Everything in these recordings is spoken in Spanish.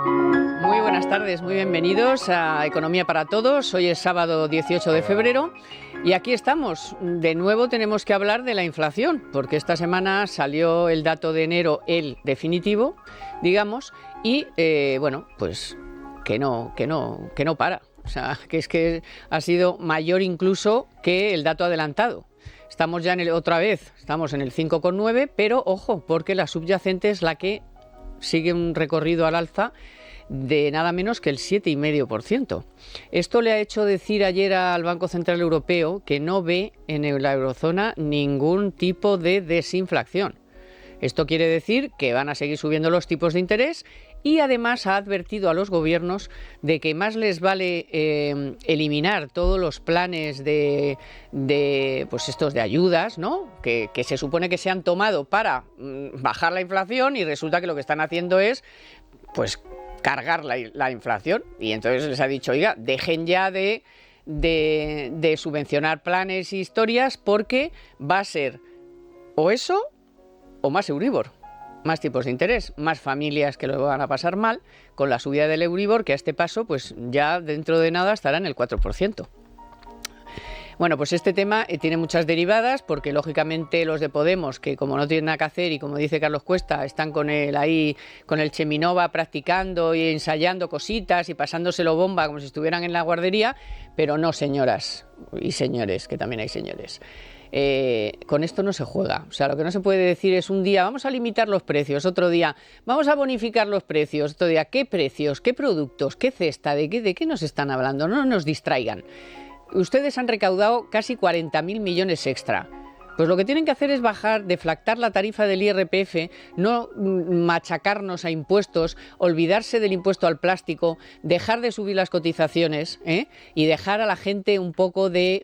Muy buenas tardes, muy bienvenidos a Economía para Todos. Hoy es sábado 18 de febrero y aquí estamos. De nuevo tenemos que hablar de la inflación, porque esta semana salió el dato de enero, el definitivo, digamos, y bueno, pues que no para. O sea, que es que ha sido mayor incluso que el dato adelantado. Estamos ya otra vez, estamos en el 5,9, pero ojo, porque la subyacente es la que sigue un recorrido al alza de nada menos que el 7,5%. Esto le ha hecho decir ayer al Banco Central Europeo que no ve en la eurozona ningún tipo de desinflación. Esto quiere decir que van a seguir subiendo los tipos de interés y además ha advertido a los gobiernos de que más les vale eliminar todos los planes pues estos de ayudas, ¿no? Que se supone que se han tomado para bajar la inflación y resulta que lo que están haciendo es pues cargar la inflación, y entonces les ha dicho, oiga, dejen ya de subvencionar planes y historias, porque va a ser o eso o más Euribor, más tipos de interés, más familias que lo van a pasar mal con la subida del Euribor, que a este paso pues ya dentro de nada estará en el 4%. Bueno, pues este tema tiene muchas derivadas, porque lógicamente los de Podemos, que como no tienen nada que hacer y como dice Carlos Cuesta, están con él ahí, con el Cheminova practicando y ensayando cositas y pasándoselo bomba como si estuvieran en la guardería, pero no, señoras y señores, que también hay señores. Con esto no se juega. O sea, lo que no se puede decir es un día vamos a limitar los precios, otro día vamos a bonificar los precios, otro día qué precios, qué productos, qué cesta, de qué nos están hablando, no nos distraigan. Ustedes han recaudado casi 40.000 millones extra. Pues lo que tienen que hacer es deflactar la tarifa del IRPF, no machacarnos a impuestos, olvidarse del impuesto al plástico, dejar de subir las cotizaciones, y dejar a la gente un poco de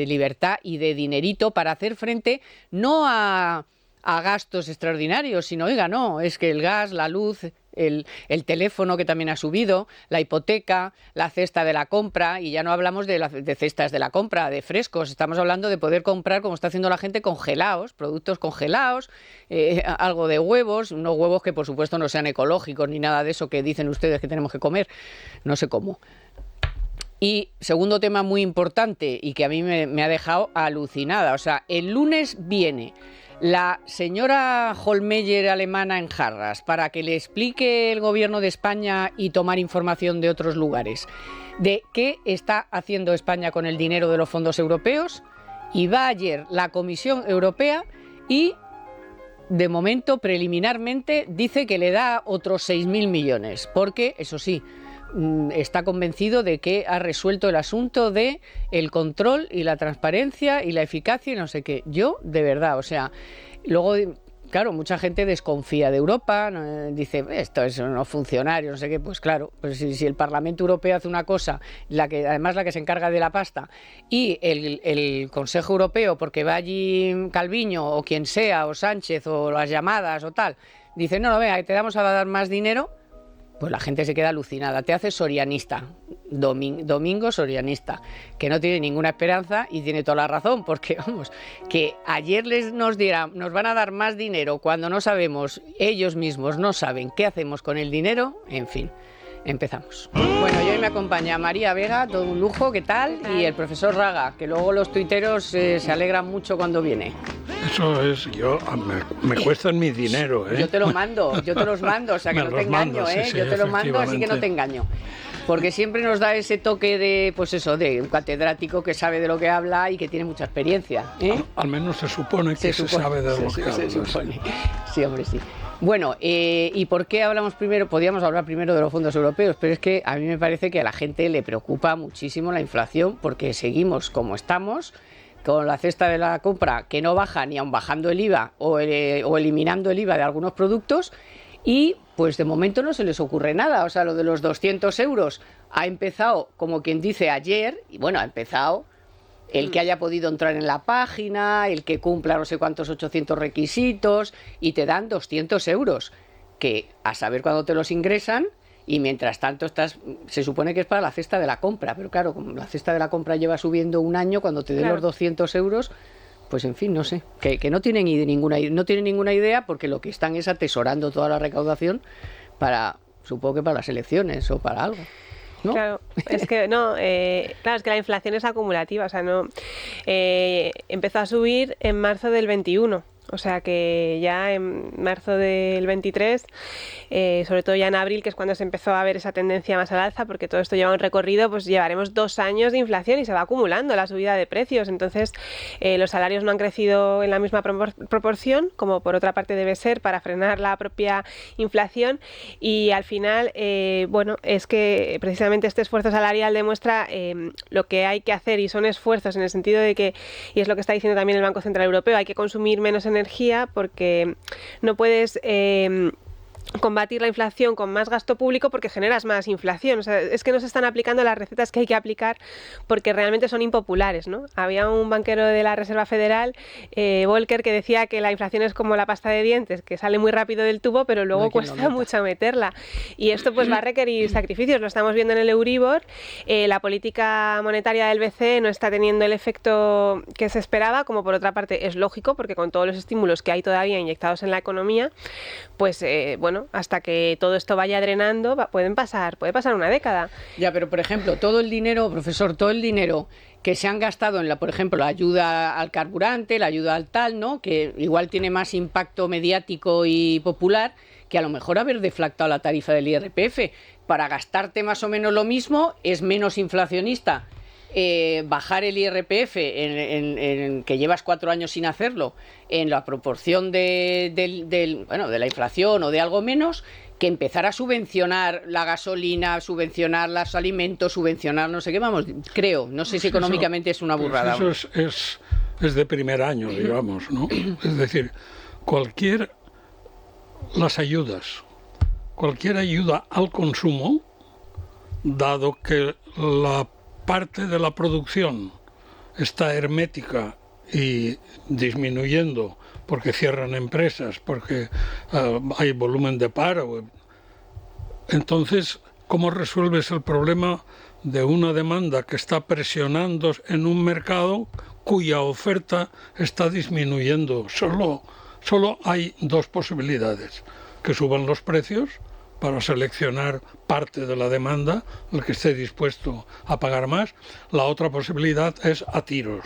libertad y de dinerito para hacer frente no a gastos extraordinarios, sino, oiga, no, es que el gas, la luz, el teléfono, que también ha subido, la hipoteca, la cesta de la compra, y ya no hablamos de cestas de la compra, de frescos, estamos hablando de poder comprar, como está haciendo la gente, congelados, productos congelados, algo de huevos, unos huevos que por supuesto no sean ecológicos ni nada de eso que dicen ustedes que tenemos que comer, no sé cómo. Y segundo tema muy importante y que a mí me ha dejado alucinada, o sea, el lunes viene la señora Hohlmeier alemana en jarras para que le explique el gobierno de España y tomar información de otros lugares de qué está haciendo España con el dinero de los fondos europeos, y va ayer la Comisión Europea y de momento preliminarmente dice que le da otros 6.000 millones, porque eso sí, está convencido de que ha resuelto el asunto de el control y la transparencia y la eficacia y no sé qué. Yo, de verdad, o sea, luego, claro, mucha gente desconfía de Europa, dice, esto es unos funcionarios, no sé qué, pues claro, pues si el Parlamento Europeo hace una cosa, además la que se encarga de la pasta, y el Consejo Europeo, porque va allí Calviño o quien sea, o Sánchez, o las llamadas o tal, dice, no, venga, te vamos a dar más dinero, pues la gente se queda alucinada, te hace sorianista, domingo sorianista, que no tiene ninguna esperanza y tiene toda la razón, porque vamos, que ayer nos van a dar más dinero cuando no sabemos, ellos mismos no saben qué hacemos con el dinero, en fin. Empezamos. Bueno, y hoy me acompaña María Vega, todo un lujo, ¿qué tal? Y el profesor Raga, que luego los tuiteros se alegran mucho cuando viene. Eso es, me cuestan mi dinero, ¿eh? Yo te los mando, o sea que no te engaño, ¿eh? Sí, yo te los mando, así que no te engaño. Porque siempre nos da ese toque de, pues eso, de un catedrático que sabe de lo que habla y que tiene mucha experiencia, ¿eh? Al menos se supone que se sabe de lo que habla. Se supone. Sí, hombre, sí. Bueno, ¿y por qué hablamos primero? Podríamos hablar primero de los fondos europeos, pero es que a mí me parece que a la gente le preocupa muchísimo la inflación, porque seguimos como estamos, con la cesta de la compra que no baja ni aun bajando el IVA o eliminando el IVA de algunos productos, y pues de momento no se les ocurre nada. O sea, lo de los 200 euros ha empezado, como quien dice, ayer, y bueno, ha empezado el que haya podido entrar en la página, el que cumpla no sé cuántos 800 requisitos, y te dan 200 euros, que a saber cuándo te los ingresan, y mientras tanto se supone que es para la cesta de la compra, pero claro, como la cesta de la compra lleva subiendo un año, cuando te den los 200 euros, pues en fin, no sé, que no tienen ninguna idea, porque lo que están es atesorando toda la recaudación para supongo que para las elecciones o para algo, ¿no? Claro, es que no, claro, es que la inflación es acumulativa, o sea, no empezó a subir en marzo del 21. O sea que ya en marzo del 23, sobre todo ya en abril, que es cuando se empezó a ver esa tendencia más al alza, porque todo esto lleva un recorrido, pues llevaremos 2 años de inflación y se va acumulando la subida de precios. Entonces, los salarios no han crecido en la misma proporción, como por otra parte debe ser, para frenar la propia inflación. Y al final, bueno, es que precisamente este esfuerzo salarial demuestra lo que hay que hacer, y son esfuerzos en el sentido de que, y es lo que está diciendo también el Banco Central Europeo, hay que consumir menos energía porque no puedes combatir la inflación con más gasto público porque generas más inflación. O sea, es que no se están aplicando las recetas que hay que aplicar porque realmente son impopulares, ¿no? Había un banquero de la Reserva Federal, Volcker, que decía que la inflación es como la pasta de dientes, que sale muy rápido del tubo, pero luego cuesta mucho meterla. Y esto pues va a requerir sacrificios. Lo estamos viendo en el Euribor. La política monetaria del BCE no está teniendo el efecto que se esperaba, como por otra parte es lógico, porque con todos los estímulos que hay todavía inyectados en la economía, pues bueno, hasta que todo esto vaya drenando, puede pasar una década. Ya, pero por ejemplo, todo el dinero, profesor, todo el dinero que se han gastado en por ejemplo, la ayuda al carburante, la ayuda al tal, ¿no? Que igual tiene más impacto mediático y popular que a lo mejor haber deflactado la tarifa del IRPF. Para gastarte más o menos lo mismo, es menos inflacionista bajar el IRPF, que llevas 4 años sin hacerlo, en la proporción de la inflación o de algo menos, que empezar a subvencionar la gasolina, subvencionar los alimentos, subvencionar no sé qué, vamos, creo, no sé si económicamente es una burrada. Pues eso es de primer año, digamos, ¿no? Es decir, cualquier ayuda al consumo, dado que la parte de la producción está hermética y disminuyendo porque cierran empresas, porque hay volumen de paro. Entonces, ¿cómo resuelves el problema de una demanda que está presionando en un mercado cuya oferta está disminuyendo? Solo hay 2 posibilidades: que suban los precios para seleccionar parte de la demanda, el que esté dispuesto a pagar más. La otra posibilidad es a tiros.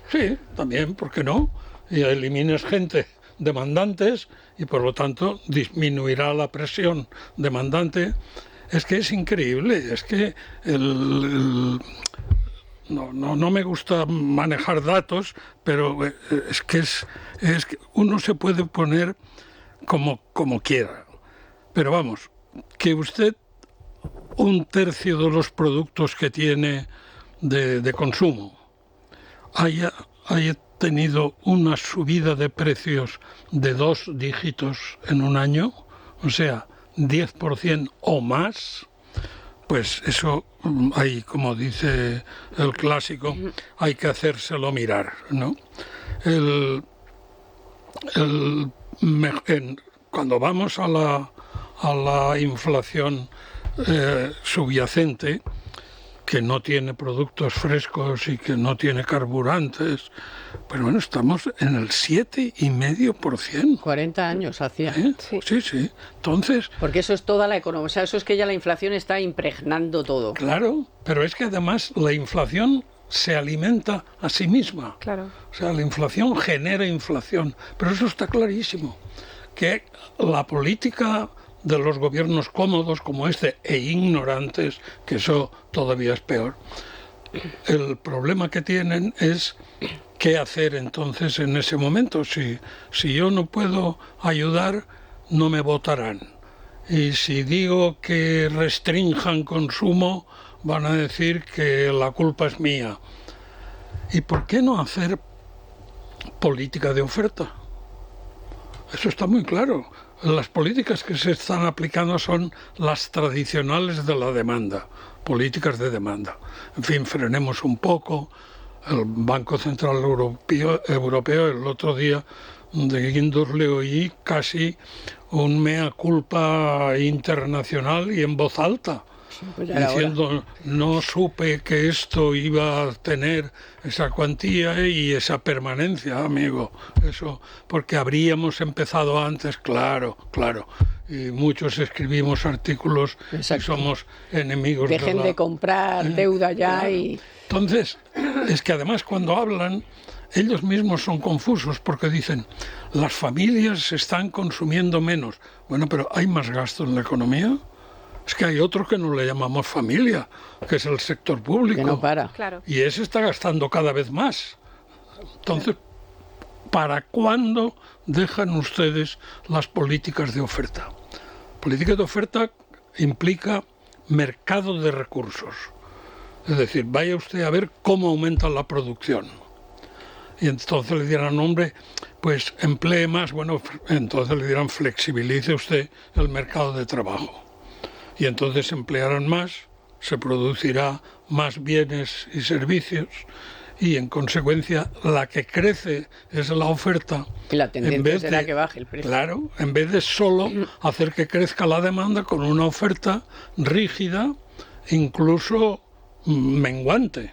Sí, también, ¿por qué no? Y elimines gente demandantes y por lo tanto disminuirá la presión demandante. Es que es increíble, es que no me gusta manejar datos, pero es que uno se puede poner como quiera. Pero vamos, que usted 1/3 de los productos que tiene de consumo haya tenido una subida de precios de 2 dígitos en un año, o sea, 10% o más, pues eso hay, como dice el clásico, hay que hacérselo mirar, ¿no? Cuando vamos a la inflación subyacente, que no tiene productos frescos y que no tiene carburantes, pero bueno, estamos en el 7,5%. 40 años hacía. Sí. Entonces... Porque eso es toda la economía, o sea, eso es que ya la inflación está impregnando todo. Claro, pero es que además la inflación se alimenta a sí misma. Claro. O sea, la inflación genera inflación, pero eso está clarísimo, que la política de los gobiernos cómodos como este e ignorantes, que eso todavía es peor, el problema que tienen es qué hacer entonces en ese momento. Si yo no puedo ayudar, no me votarán. Y si digo que restrinjan consumo, van a decir que la culpa es mía. ¿Y por qué no hacer política de oferta? Eso está muy claro. Las políticas que se están aplicando son las tradicionales de la demanda, políticas de demanda. En fin, frenemos un poco. El Banco Central Europeo el otro día de Guindos le oí casi un mea culpa internacional y en voz alta. Pues ya era hora. diciendo no supe que esto iba a tener esa cuantía y esa permanencia, amigo. Eso, porque habríamos empezado antes, claro. Y muchos escribimos artículos Exacto. y somos enemigos Dejen de comprar deuda ya y... Entonces, es que además cuando hablan, ellos mismos son confusos porque dicen, las familias están consumiendo menos. Bueno, pero ¿hay más gasto en la economía? Es que hay otro que no le llamamos familia, que es el sector público. Que no para. Claro. Y ese está gastando cada vez más. Entonces, ¿para cuándo dejan ustedes las políticas de oferta? Política de oferta implica mercado de recursos. Es decir, vaya usted a ver cómo aumenta la producción. Y entonces le dirán, hombre, pues emplee más. Bueno, entonces le dirán, flexibilice usted el mercado de trabajo. Y entonces emplearán más, se producirá más bienes y servicios y en consecuencia la que crece es la oferta. Y la tendencia será que baje el precio. Claro, en vez de solo hacer que crezca la demanda con una oferta rígida, incluso menguante.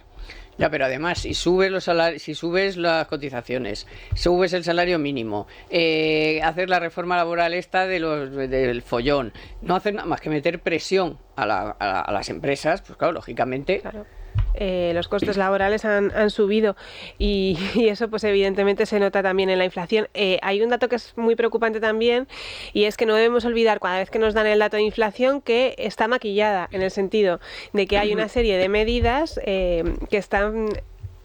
Ya, pero además, si subes los salarios, si subes las cotizaciones, subes el salario mínimo, hacer la reforma laboral esta del follón, no hacer nada más que meter presión a las empresas, pues claro, lógicamente... Claro. Los costes laborales han subido y eso pues evidentemente se nota también en la inflación. Hay un dato que es muy preocupante también y es que no debemos olvidar cada vez que nos dan el dato de inflación que está maquillada en el sentido de que hay una serie de medidas que están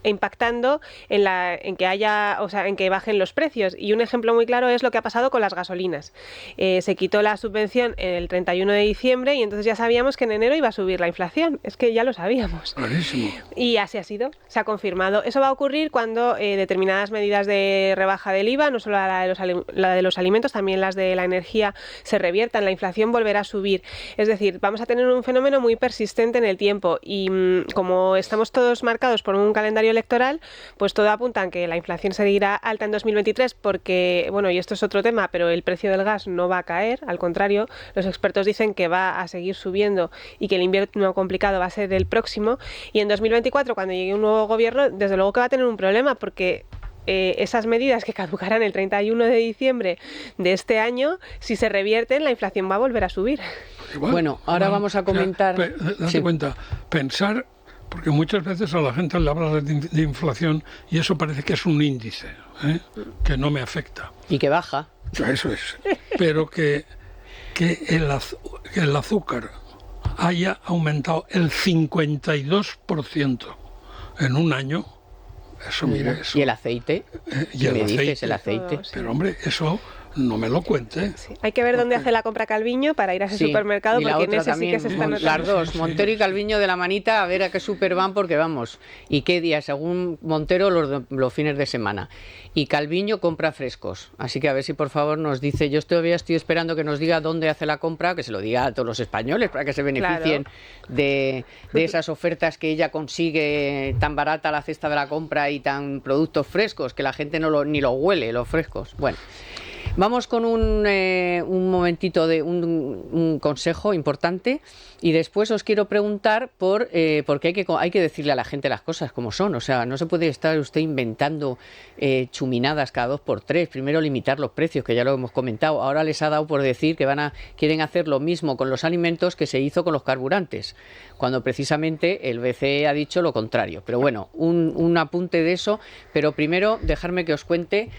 impactando en que haya, o sea, en que bajen los precios. Y un ejemplo muy claro es lo que ha pasado con las gasolinas. Se quitó la subvención el 31 de diciembre y entonces ya sabíamos que en enero iba a subir la inflación. Es que ya lo sabíamos. Clarísimo. Y así ha sido, se ha confirmado. Eso va a ocurrir cuando determinadas medidas de rebaja del IVA, no solo la de los alimentos, también las de la energía, se reviertan, la inflación volverá a subir. Es decir, vamos a tener un fenómeno muy persistente en el tiempo y como estamos todos marcados por un calendario electoral, pues todo apunta a que la inflación seguirá alta en 2023 porque, bueno, y esto es otro tema, pero el precio del gas no va a caer, al contrario, los expertos dicen que va a seguir subiendo y que el invierno complicado va a ser el próximo y en 2024, cuando llegue un nuevo gobierno, desde luego que va a tener un problema porque esas medidas que caducarán el 31 de diciembre de este año, si se revierten, la inflación va a volver a subir. Igual, Bueno, ahora vamos a comentar... Date Sí. cuenta, pensar, porque muchas veces a la gente le habla de inflación y eso parece que es un índice, que no me afecta. Y que baja. Eso es. Pero que el azúcar haya aumentado el 52% en un año, eso, mire, eso. Y el aceite. Y el ¿Me dices aceite. el aceite? Sí. Pero hombre, eso no me lo cuente. Sí. Hay que ver dónde hace la compra Calviño para ir a ese Sí, supermercado, y la porque en otra ese sí que se también, están las dos, Sí, sí. Montero y Calviño de la manita, a ver a qué super van, porque vamos, y qué día, según Montero, los fines de semana. Y Calviño compra frescos, así que a ver si por favor nos dice, yo todavía estoy esperando que nos diga dónde hace la compra, que se lo diga a todos los españoles, para que se beneficien de esas ofertas que ella consigue, tan barata la cesta de la compra y tan productos frescos, que la gente ni lo huele, los frescos. Bueno. Vamos con un momentito de un consejo importante y después os quiero preguntar porque hay que decirle a la gente las cosas como son. O sea, no se puede estar usted inventando chuminadas cada 2x3. Primero limitar los precios, que ya lo hemos comentado. Ahora les ha dado por decir que quieren hacer lo mismo con los alimentos que se hizo con los carburantes, cuando precisamente el BCE ha dicho lo contrario. Pero bueno, un apunte de eso. Pero primero dejarme que os cuente,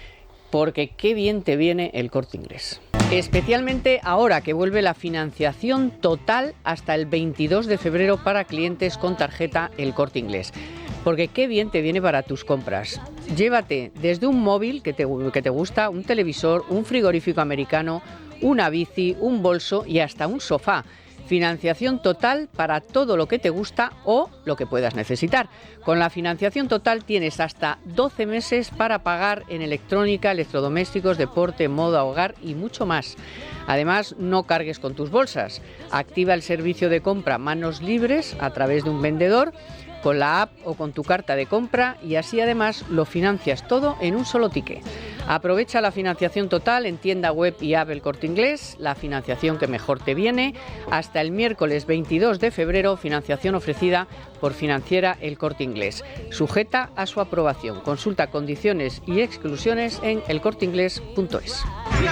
porque qué bien te viene el Corte Inglés. Especialmente ahora que vuelve la financiación total hasta el 22 de febrero para clientes con tarjeta El Corte Inglés. Porque qué bien te viene para tus compras. Llévate desde un móvil que te gusta, un televisor, un frigorífico americano, una bici, un bolso y hasta un sofá. Financiación total para todo lo que te gusta o lo que puedas necesitar. Con la financiación total tienes hasta 12 meses para pagar en electrónica, electrodomésticos, deporte, moda, hogar y mucho más. Además, no cargues con tus bolsas. Activa el servicio de compra manos libres a través de un vendedor, con la app o con tu carta de compra y así además lo financias todo en un solo ticket. Aprovecha la financiación total en tienda web y app El Corte Inglés, la financiación que mejor te viene. Hasta el miércoles 22 de febrero, financiación ofrecida por Financiera El Corte Inglés, sujeta a su aprobación. Consulta condiciones y exclusiones en elcorteinglés.es.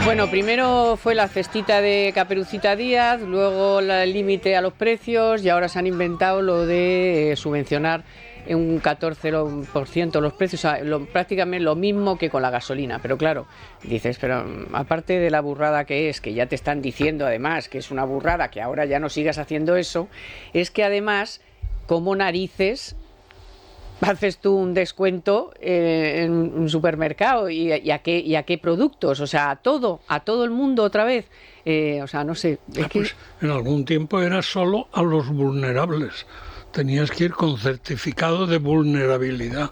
Bueno, primero fue la cestita de Caperucita Díaz, luego el límite a los precios y ahora se han inventado lo de subvencionar en un 14% los precios, o sea, prácticamente lo mismo que con la gasolina. Pero claro, dices, pero aparte de la burrada que es, que ya te están diciendo además que es una burrada, que ahora ya no sigas haciendo eso, es que además, como narices haces tú un descuento en un supermercado y a qué productos, o sea, a todo el mundo otra vez. O sea, no sé. Pues en algún tiempo era solo a los vulnerables. Tenías que ir con certificado de vulnerabilidad.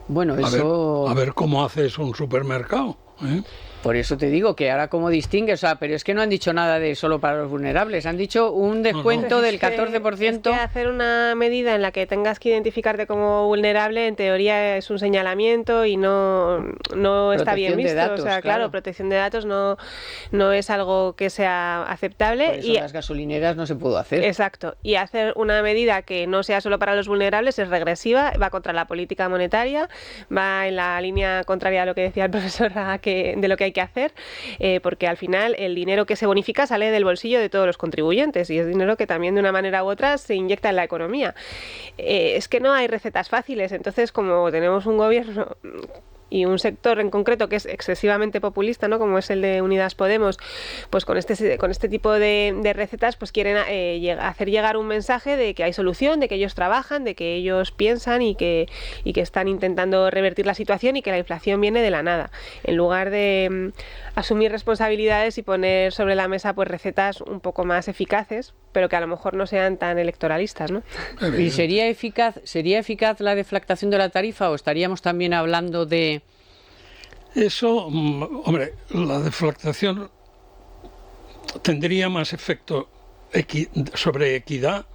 Bueno, a ver cómo haces un supermercado, ¿eh? Por eso te digo que ahora cómo distingue, o sea, pero es que no han dicho nada de solo para los vulnerables, han dicho un descuento del 14%. Es que hacer una medida en la que tengas que identificarte como vulnerable, en teoría es un señalamiento y no está bien visto. Datos, o sea, claro, protección de datos no es algo que sea aceptable. Por eso y las gasolineras no se pudo hacer. Exacto. Y hacer una medida que no sea solo para los vulnerables es regresiva, va contra la política monetaria, va en la línea contraria a lo que decía el profesor de lo que hay que hacer, porque al final el dinero que se bonifica sale del bolsillo de todos los contribuyentes y es dinero que también de una manera u otra se inyecta en la economía. Es que no hay recetas fáciles, entonces como tenemos un gobierno y un sector en concreto que es excesivamente populista, ¿no? Como es el de Unidas Podemos, pues con este tipo de recetas pues quieren hacer llegar un mensaje de que hay solución, de que ellos trabajan, de que ellos piensan y que están intentando revertir la situación y que la inflación viene de la nada, en lugar de asumir responsabilidades y poner sobre la mesa pues recetas un poco más eficaces, pero que a lo mejor no sean tan electoralistas, ¿no? ¿Y sería eficaz la deflactación de la tarifa o estaríamos también hablando de...? Eso, hombre, la deflactación tendría más efecto sobre equidad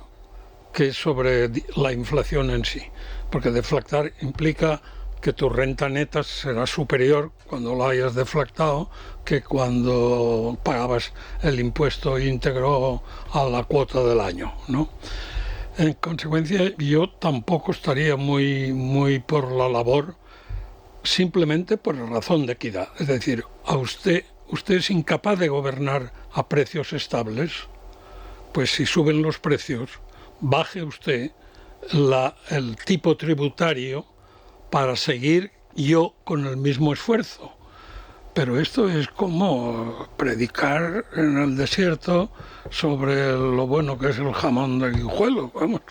que sobre la inflación en sí, porque deflactar implica que tu renta neta será superior cuando la hayas deflactado que cuando pagabas el impuesto íntegro a la cuota del año, ¿no? En consecuencia, yo tampoco estaría muy por la labor, simplemente por razón de equidad. Es decir, usted es incapaz de gobernar a precios estables, pues si suben los precios, baje usted el tipo tributario para seguir yo con el mismo esfuerzo. Pero esto es como predicar en el desierto sobre lo bueno que es el jamón de guijuelo. Vamos,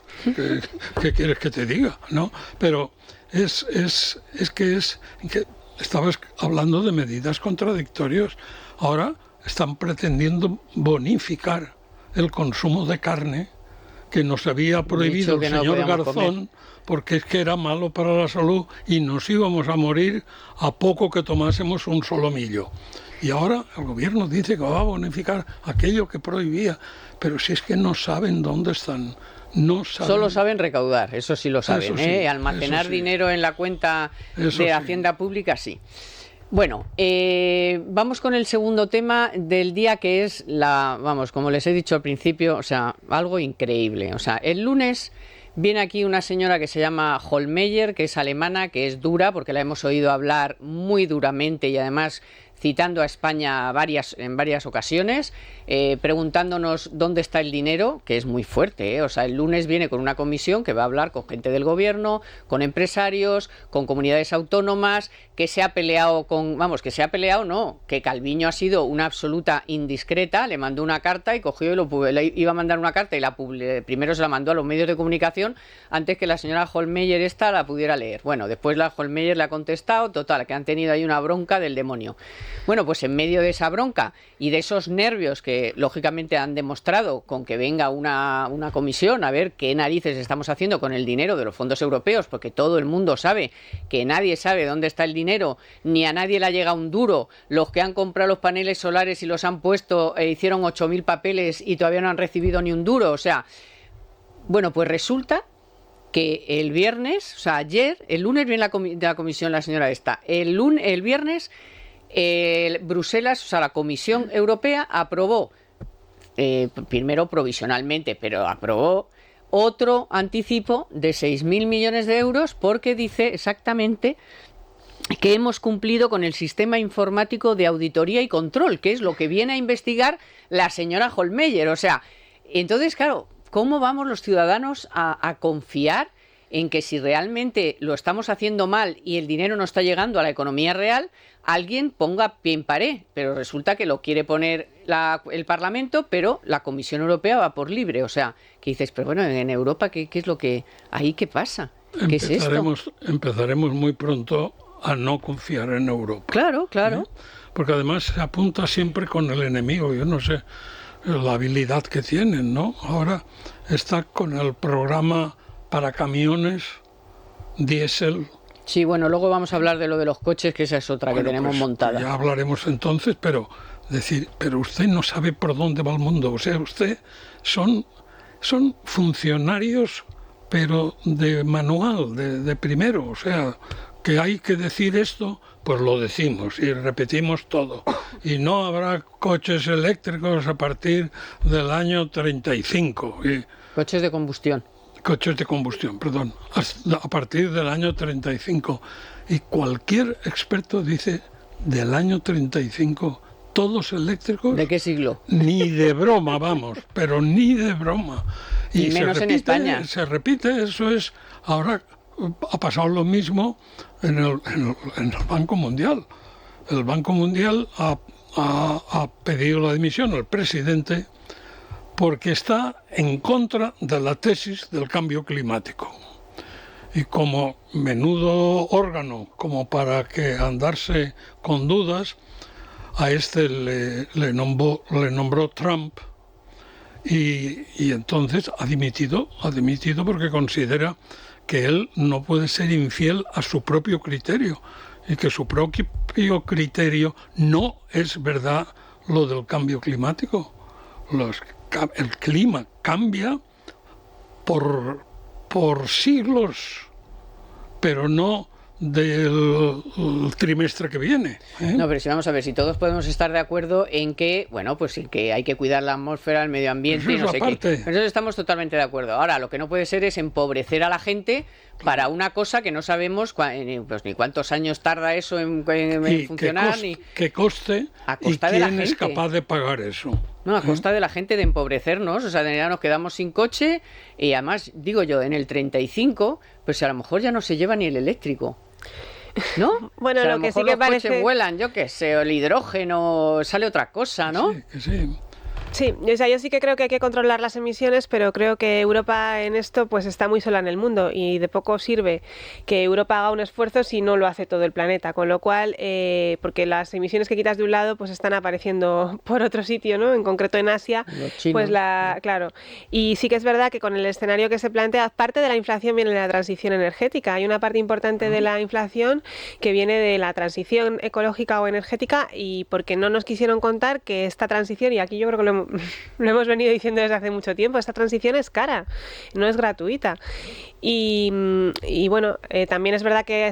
¿qué quieres que te diga? ¿No? Pero es que estabas hablando de medidas contradictorias. Ahora están pretendiendo bonificar el consumo de carne que nos había prohibido el señor Garzón, porque es que era malo para la salud y nos íbamos a morir a poco que tomásemos un solomillo. Y ahora el gobierno dice que va a bonificar aquello que prohibía, pero si es que no saben dónde están. No saben. Solo saben recaudar, eso sí lo saben, Eso sí, almacenar eso sí. Dinero en la cuenta Eso de sí. Hacienda Pública, sí. Bueno, vamos con el segundo tema del día, que es como les he dicho al principio, o sea, algo increíble. O sea, el lunes viene aquí una señora que se llama Hohlmeier, que es alemana, que es dura, porque la hemos oído hablar muy duramente y además citando a España en varias ocasiones, preguntándonos dónde está el dinero, que es muy fuerte, ¿eh? O sea, el lunes viene con una comisión que va a hablar con gente del gobierno, con empresarios, con comunidades autónomas, que se ha peleado que Calviño ha sido una absoluta indiscreta, le mandó una carta y cogió le iba a mandar una carta y primero se la mandó a los medios de comunicación antes que la señora Hohlmeier la pudiera leer. Bueno, después la Hohlmeier le ha contestado, total, que han tenido ahí una bronca del demonio. Bueno, pues en medio de esa bronca y de esos nervios que lógicamente han demostrado con que venga una comisión a ver qué narices estamos haciendo con el dinero de los fondos europeos, porque todo el mundo sabe que nadie sabe dónde está el dinero, ni a nadie le llega un duro. Los que han comprado los paneles solares y los han puesto hicieron 8.000 papeles y todavía no han recibido ni un duro. O sea, bueno, pues resulta que el viernes, o sea, ayer, el lunes viene de la comisión la señora esta, el viernes Bruselas, o sea, la Comisión Europea aprobó, primero provisionalmente, pero aprobó otro anticipo de 6.000 millones de euros porque dice exactamente que hemos cumplido con el sistema informático de auditoría y control, que es lo que viene a investigar la señora Hohlmeier. O sea, entonces, claro, ¿cómo vamos los ciudadanos a confiar en que si realmente lo estamos haciendo mal y el dinero no está llegando a la economía real, alguien ponga pie en pared? Pero resulta que lo quiere poner el Parlamento, pero la Comisión Europea va por libre. O sea, que dices, pero bueno, en Europa, ¿qué es lo que ahí qué pasa? ¿Qué es esto? Empezaremos muy pronto a no confiar en Europa. Claro, claro. Porque además se apunta siempre con el enemigo. Yo no sé la habilidad que tienen, ¿no? Ahora está con el programa para camiones diésel. Sí, bueno, luego vamos a hablar de lo de los coches, que esa es otra que tenemos pues, montada. Ya hablaremos entonces, pero usted no sabe por dónde va el mundo. O sea, usted son funcionarios, pero de manual, de primero. O sea, que hay que decir esto, pues lo decimos y repetimos todo. Y no habrá coches eléctricos a partir del año 35. Coches de combustión. Coches de combustión, perdón, a partir del año 35. Y cualquier experto dice, del año 35, todos eléctricos. ¿De qué siglo? Ni de broma, vamos, pero ni de broma. Y menos en España. Se repite, eso es, ahora ha pasado lo mismo en el Banco Mundial. El Banco Mundial ha pedido la dimisión al presidente porque está en contra de la tesis del cambio climático. Y como menudo órgano, como para que andarse con dudas, a este le nombró Trump y entonces ha dimitido porque considera que él no puede ser infiel a su propio criterio y que su propio criterio no es verdad lo del cambio climático. El clima cambia por siglos, pero no del trimestre que viene. No, pero si vamos a ver, si todos podemos estar de acuerdo en que, bueno, pues en que hay que cuidar la atmósfera, el medio ambiente y no sé qué. Pero eso estamos totalmente de acuerdo. Ahora, lo que no puede ser es empobrecer a la gente para una cosa que no sabemos pues, ni cuántos años tarda eso en funcionar. Que coste y quién es capaz de pagar eso. No, a costa de la gente, de empobrecernos, o sea, ya nos quedamos sin coche y además, digo yo, en el 35, pues a lo mejor ya no se lleva ni el eléctrico, ¿no? Bueno, o sea, lo a lo que mejor sí que los parece... coches vuelan, yo qué sé, o el hidrógeno, sale otra cosa, ¿no? Sí, que sí. Sí, o sea, yo sí que creo que hay que controlar las emisiones, pero creo que Europa en esto pues está muy sola en el mundo y de poco sirve que Europa haga un esfuerzo si no lo hace todo el planeta, con lo cual, porque las emisiones que quitas de un lado pues están apareciendo por otro sitio, ¿no? En concreto en Asia, pues claro. Y sí que es verdad que con el escenario que se plantea, parte de la inflación viene de la transición energética. Hay una parte importante de la inflación que viene de la transición ecológica o energética y porque no nos quisieron contar que esta transición, y aquí yo creo que lo hemos venido diciendo desde hace mucho tiempo, esta transición es cara, no es gratuita. Y bueno, también es verdad que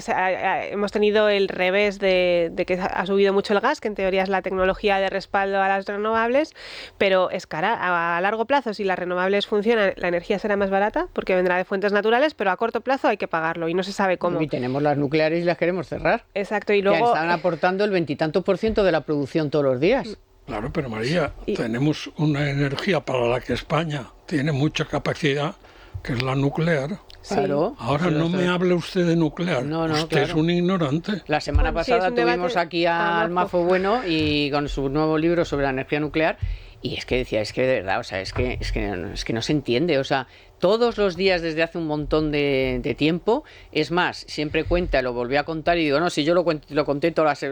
hemos tenido el revés de que ha subido mucho el gas, que en teoría es la tecnología de respaldo a las renovables, pero es cara. A largo plazo, si las renovables funcionan, la energía será más barata porque vendrá de fuentes naturales, pero a corto plazo hay que pagarlo y no se sabe cómo. Y tenemos las nucleares y las queremos cerrar. Exacto, y luego... Que están aportando el 20 y tantos % de la producción todos los días. Claro, pero María, tenemos una energía para la que España tiene mucha capacidad, que es la nuclear. Claro. Ahora no me hable usted de nuclear. No, usted es un ignorante. La semana pasada tuvimos aquí a Almafo Bueno y con su nuevo libro sobre la energía nuclear. Y es que decía, es que de verdad, o sea, es que no se entiende, o sea, todos los días desde hace un montón de tiempo, es más, siempre cuenta, lo volví a contar y digo, no, si yo lo conté lo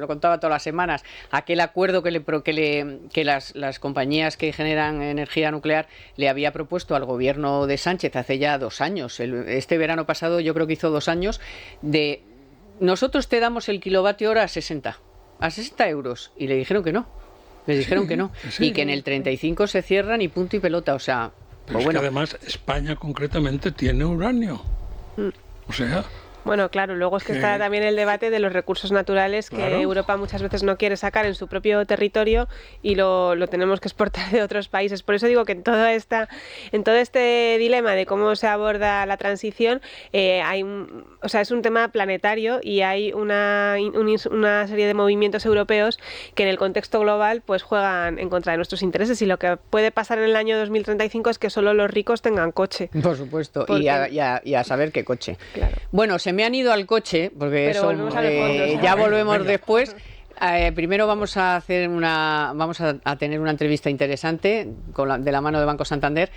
contaba todas las semanas, aquel acuerdo que las compañías que generan energía nuclear le había propuesto al gobierno de Sánchez hace ya 2 años, este verano pasado yo creo que hizo 2 años, de nosotros te damos el kilovatio hora a 60 euros, y le dijeron que no. Les dijeron que no, y que en el 35 se cierran y punto y pelota, o sea... Pero es que además España concretamente tiene uranio. O sea... Bueno, claro, luego es que está también el debate de los recursos naturales que Claro. Europa muchas veces no quiere sacar en su propio territorio y lo tenemos que exportar de otros países. Por eso digo que en todo este dilema de cómo se aborda la transición, o sea, es un tema planetario y hay una serie de movimientos europeos que en el contexto global pues juegan en contra de nuestros intereses, y lo que puede pasar en el año 2035 es que solo los ricos tengan coche. Por supuesto, Porque- y a saber qué coche. Claro. Bueno, se me han ido al coche, porque Pero eso, volvemos a los fondos, ¿no? ya volvemos Venga. después. Primero vamos a tener una entrevista interesante de la mano de Banco Santander,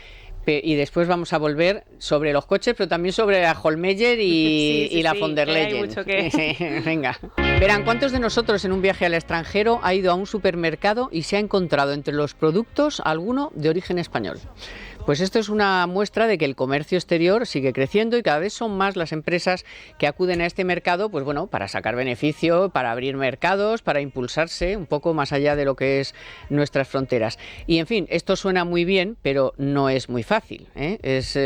y después vamos a volver sobre los coches, pero también sobre la Hollmeyer Sí, y la sí, von der que hay Leyen. mucho que- Venga. Verán, ¿cuántos de nosotros en un viaje al extranjero ha ido a un supermercado y se ha encontrado entre los productos alguno de origen español? Pues esto es una muestra de que el comercio exterior sigue creciendo y cada vez son más las empresas que acuden a este mercado, pues bueno, para sacar beneficio, para abrir mercados, para impulsarse un poco más allá de lo que es nuestras fronteras. Y en fin, esto suena muy bien, pero no es muy fácil, ¿eh? Es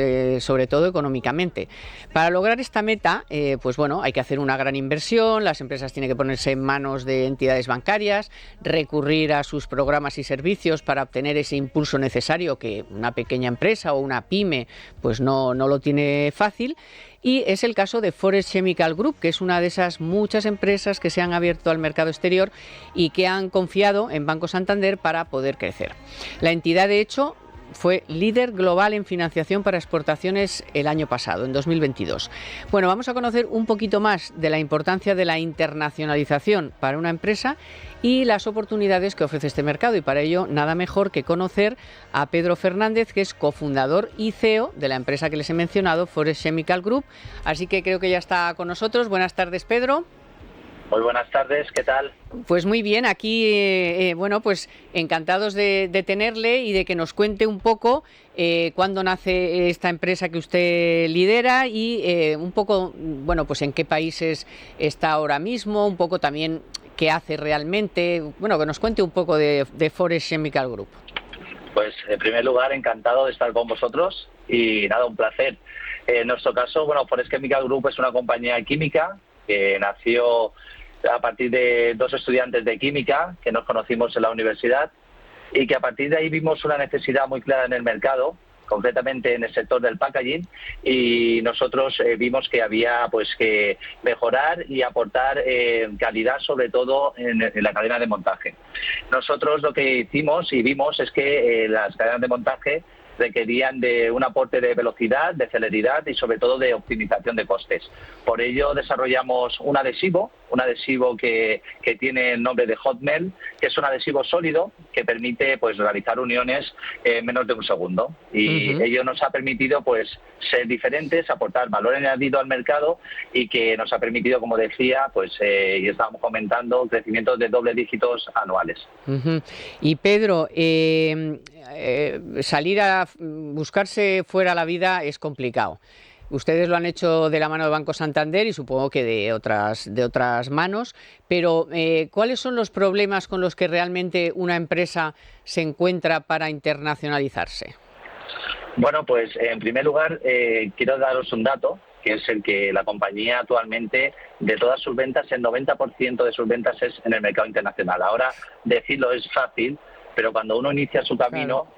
sobre todo económicamente. Para lograr esta meta, pues bueno, hay que hacer una gran inversión, las empresas tienen que ponerse en manos de entidades bancarias, recurrir a sus programas y servicios para obtener ese impulso necesario que una pequeña empresa o una pyme pues no lo tiene fácil. Y es el caso de Forest Chemical Group, que es una de esas muchas empresas que se han abierto al mercado exterior y que han confiado en Banco Santander para poder crecer. La entidad, de hecho, fue líder global en financiación para exportaciones el año pasado, en 2022. Bueno, vamos a conocer un poquito más de la importancia de la internacionalización para una empresa y las oportunidades que ofrece este mercado. Y para ello, nada mejor que conocer a Pedro Fernández, que es cofundador y CEO de la empresa que les he mencionado, Forest Chemical Group. Así que creo que ya está con nosotros. Buenas tardes, Pedro. Muy buenas tardes, ¿qué tal? Pues muy bien, aquí, bueno, pues encantados de tenerle y de que nos cuente un poco cuándo nace esta empresa que usted lidera y un poco, bueno, pues en qué países está ahora mismo, un poco también qué hace realmente, bueno, que nos cuente un poco de Forest Chemical Group. Pues en primer lugar, encantado de estar con vosotros y nada, un placer. En nuestro caso, bueno, Forest Chemical Group es una compañía química que nació a partir de dos estudiantes de química que nos conocimos en la universidad y que a partir de ahí vimos una necesidad muy clara en el mercado, concretamente en el sector del packaging, y nosotros vimos que había pues que mejorar y aportar calidad, sobre todo en la cadena de montaje. Nosotros lo que hicimos y vimos es que las cadenas de montaje requerían de un aporte de velocidad, de celeridad y sobre todo de optimización de costes. Por ello desarrollamos un adhesivo que tiene el nombre de Hot Melt, que es un adhesivo sólido que permite pues realizar uniones en menos de un segundo. Y ello nos ha permitido pues ser diferentes, aportar valor añadido al mercado y que nos ha permitido, como decía, pues y estábamos comentando, crecimientos de doble dígitos anuales. Y Pedro, salir a buscarse fuera la vida es complicado. Ustedes lo han hecho de la mano de Banco Santander y supongo que de otras manos, pero ¿cuáles son los problemas con los que realmente una empresa se encuentra para internacionalizarse? Bueno, pues en primer lugar quiero daros un dato, que es el que la compañía actualmente, de todas sus ventas, el 90% de sus ventas es en el mercado internacional. Ahora, decirlo es fácil, pero cuando uno inicia su camino,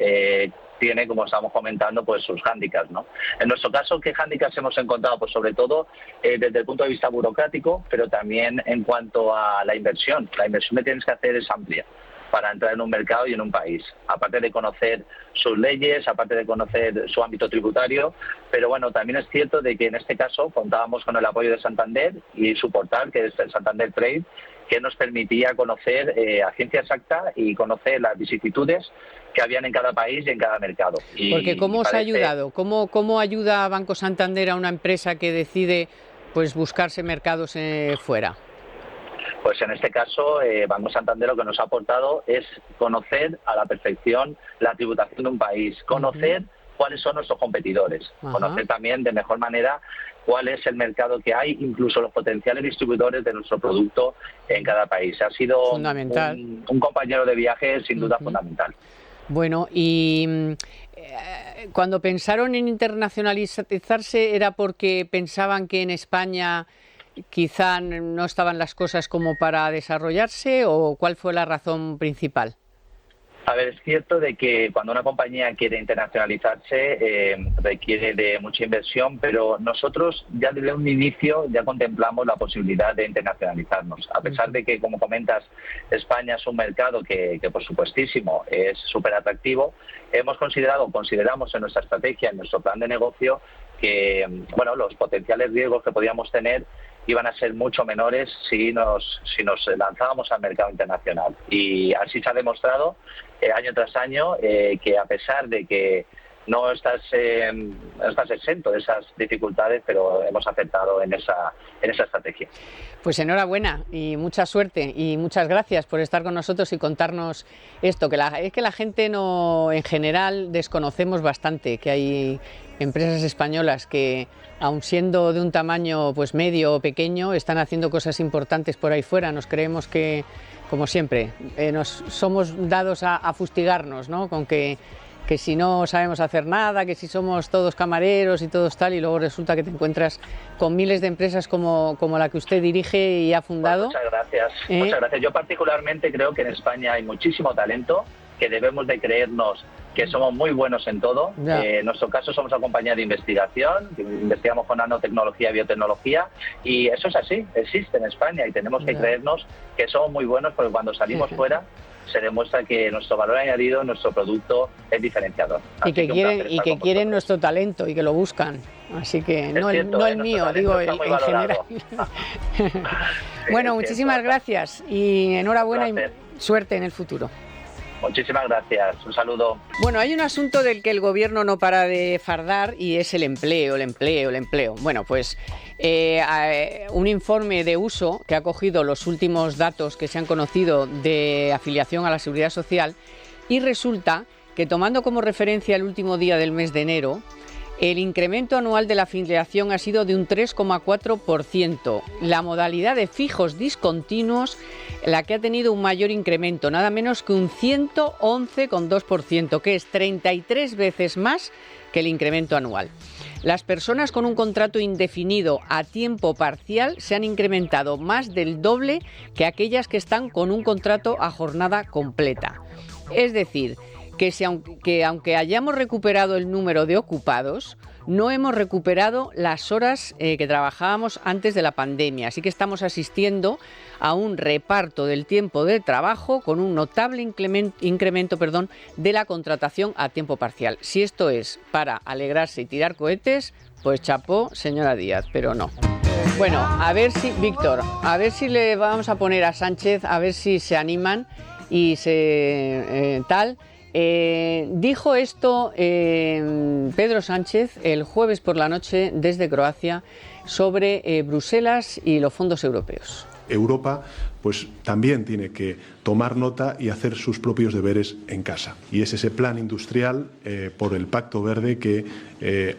tiene, como estamos comentando, pues sus hándicaps, ¿no? En nuestro caso, ¿qué hándicaps hemos encontrado? Pues sobre todo desde el punto de vista burocrático, pero también en cuanto a la inversión. La inversión que tienes que hacer es amplia para entrar en un mercado y en un país, aparte de conocer sus leyes, aparte de conocer su ámbito tributario, pero bueno, también es cierto de que en este caso contábamos con el apoyo de Santander y su portal, que es el Santander Trade, que nos permitía conocer a ciencia exacta y conocer las vicisitudes que habían en cada país y en cada mercado. Porque ¿cómo os ha ayudado? ¿Cómo ayuda a Banco Santander a una empresa que decide pues buscarse mercados fuera? Pues en este caso, Banco Santander lo que nos ha aportado es conocer a la perfección la tributación de un país, conocer cuáles son nuestros competidores, conocer también de mejor manera cuál es el mercado que hay, incluso los potenciales distribuidores de nuestro producto en cada país. Ha sido fundamental. un compañero de viaje sin duda fundamental. Bueno, y cuando pensaron en internacionalizarse, ¿era porque pensaban que en España quizá no estaban las cosas como para desarrollarse, o cuál fue la razón principal? A ver, es cierto de que cuando una compañía quiere internacionalizarse requiere de mucha inversión, pero nosotros ya desde un inicio ya contemplamos la posibilidad de internacionalizarnos. A pesar de que, como comentas, España es un mercado que por supuestísimo es súper atractivo, consideramos en nuestra estrategia, en nuestro plan de negocio, que bueno, los potenciales riesgos que podíamos tener iban a ser mucho menores si nos lanzábamos al mercado internacional. Y así se ha demostrado año tras año que, a pesar de que no estás exento de esas dificultades, pero hemos acertado en esa estrategia. Pues enhorabuena y mucha suerte, y muchas gracias por estar con nosotros y contarnos esto, es que la gente en general desconocemos bastante que hay empresas españolas que, aun siendo de un tamaño pues medio o pequeño, están haciendo cosas importantes por ahí fuera. Nos creemos que, como siempre, somos dados a fustigarnos, ¿no? Con que si no sabemos hacer nada, que si somos todos camareros y todos tal, y luego resulta que te encuentras con miles de empresas como la que usted dirige y ha fundado. Pues muchas gracias. Muchas gracias. Yo particularmente creo que en España hay muchísimo talento, que debemos de creernos que somos muy buenos en todo. En nuestro caso somos una compañía de investigación, investigamos con nanotecnología y biotecnología, y eso es así, existe en España, y tenemos que creernos que somos muy buenos, porque cuando salimos fuera se demuestra que nuestro valor añadido, nuestro producto es diferebueno. Y que quieren nuestro talento y que lo buscan. Así que no el mío, digo en general. Bueno, muchísimas gracias y enhorabuena y suerte en el futuro. Muchísimas gracias, un saludo. Bueno, hay un asunto del que el gobierno no para de fardar, y es el empleo. Bueno, pues un informe de uso que ha cogido los últimos datos que se han conocido de afiliación a la Seguridad Social, y resulta que, tomando como referencia el último día del mes de enero, el incremento anual de la afiliación ha sido de un 3,4%. La modalidad de fijos discontinuos, la que ha tenido un mayor incremento, nada menos que un 111,2%, que es 33 veces más que el incremento anual. Las personas con un contrato indefinido a tiempo parcial se han incrementado más del doble que aquellas que están con un contrato a jornada completa. Es decir, que aunque hayamos recuperado el número de ocupados, no hemos recuperado las horas que trabajábamos antes de la pandemia. Así que estamos asistiendo a un reparto del tiempo de trabajo con un notable incremento de la contratación a tiempo parcial. Si esto es para alegrarse y tirar cohetes, pues chapó, señora Díaz, pero no. Bueno, a ver si, Víctor, a ver si le vamos a poner a Sánchez, a ver si se animan y dijo esto Pedro Sánchez el jueves por la noche desde Croacia sobre Bruselas y los fondos europeos. Europa pues también tiene que tomar nota y hacer sus propios deberes en casa. Y es ese plan industrial por el Pacto Verde que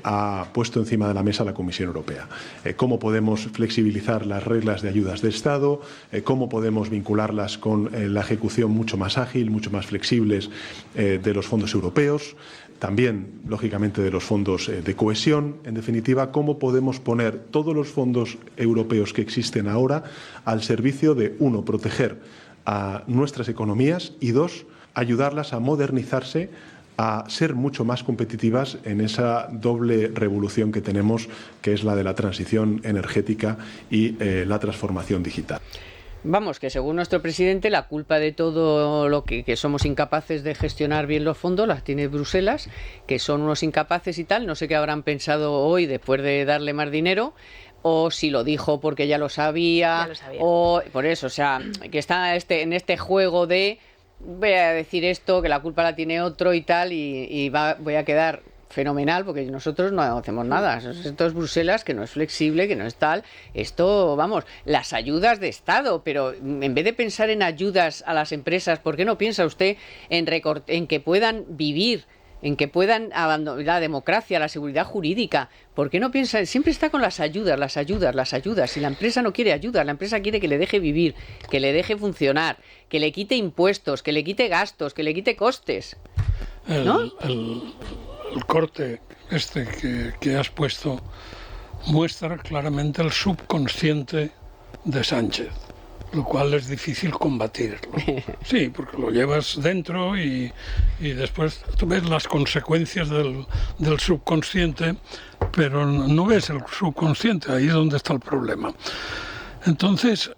ha puesto encima de la mesa la Comisión Europea. Cómo podemos flexibilizar las reglas de ayudas de Estado, cómo podemos vincularlas con la ejecución mucho más ágil, mucho más flexibles de los fondos europeos. También, lógicamente, de los fondos de cohesión. En definitiva, cómo podemos poner todos los fondos europeos que existen ahora al servicio de, uno, proteger a nuestras economías y, dos, ayudarlas a modernizarse, a ser mucho más competitivas en esa doble revolución que tenemos, que es la de la transición energética y la transformación digital. Vamos, que según nuestro presidente, la culpa de todo lo que somos incapaces de gestionar bien los fondos las tiene Bruselas, que son unos incapaces y tal. No sé qué habrán pensado hoy después de darle más dinero, o si lo dijo porque ya lo sabía. O por eso, o sea, que está en este juego de voy a decir esto, que la culpa la tiene otro y tal, voy a quedar fenomenal, porque nosotros no hacemos nada. Esto es Bruselas, que no es flexible, que no es tal. Esto, vamos, las ayudas de Estado, pero en vez de pensar en ayudas a las empresas, ¿por qué no piensa usted en que puedan vivir, en que puedan abandonar la democracia, la seguridad jurídica? ¿Por qué no piensa? Siempre está con las ayudas. Si la empresa no quiere ayudas, la empresa quiere que le deje vivir, que le deje funcionar, que le quite impuestos, que le quite gastos, que le quite costes. ¿no? El corte que has puesto muestra claramente el subconsciente de Sánchez, lo cual es difícil combatirlo. Sí, porque lo llevas dentro y después tú ves las consecuencias del subconsciente, pero no ves el subconsciente, ahí es donde está el problema. Entonces,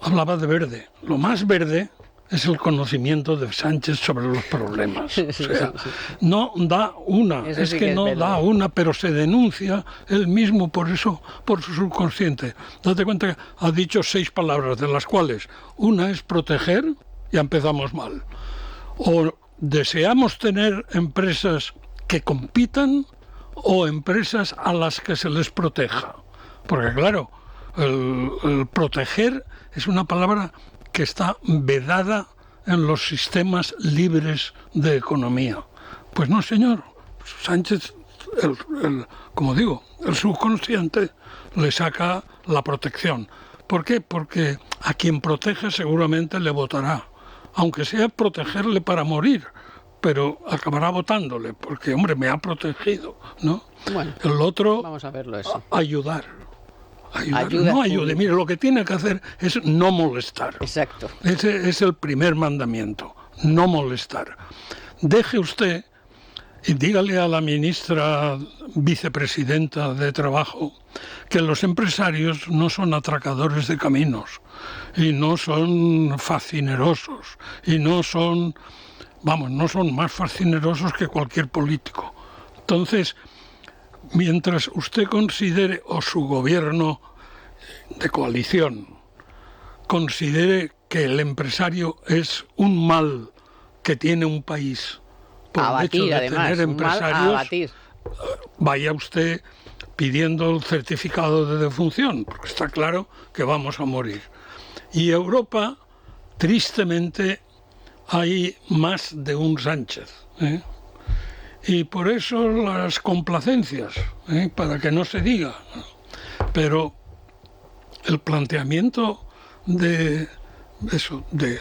hablaba de verde. Lo más verde es el conocimiento de Sánchez sobre los problemas. O sea, no da una, Eso es sí que es no verde. da una, pero se denuncia él mismo por eso, por su subconsciente. Date cuenta que ha dicho 6 palabras, de las cuales una es proteger, ya empezamos mal. O deseamos tener empresas que compitan o empresas a las que se les proteja. Porque claro, el proteger es una palabra que está vedada en los sistemas libres de economía. Pues no, señor. Sánchez, como digo, el subconsciente le saca la protección. ¿Por qué? Porque a quien protege seguramente le votará, aunque sea protegerle para morir, pero acabará votándole, porque, hombre, me ha protegido, ¿no? Bueno, el otro, vamos a verlo eso. Ayudar. Ayuda No ayude. pública. Mire, lo que tiene que hacer es no molestar. Exacto. Ese es el primer mandamiento, no molestar. Deje usted y dígale a la ministra vicepresidenta de Trabajo que los empresarios no son atracadores de caminos y no son fascinerosos y no son más fascinerosos que cualquier político. Entonces, mientras usted considere, o su gobierno de coalición considere que el empresario es un mal que tiene un país por el hecho Abatir, de además. tener Un mal a empresarios, abatir. vaya usted pidiendo el certificado de defunción, porque está claro que vamos a morir. Y Europa, tristemente, hay más de un Sánchez, ¿eh? Y por eso las complacencias, para que no se diga. Pero el planteamiento de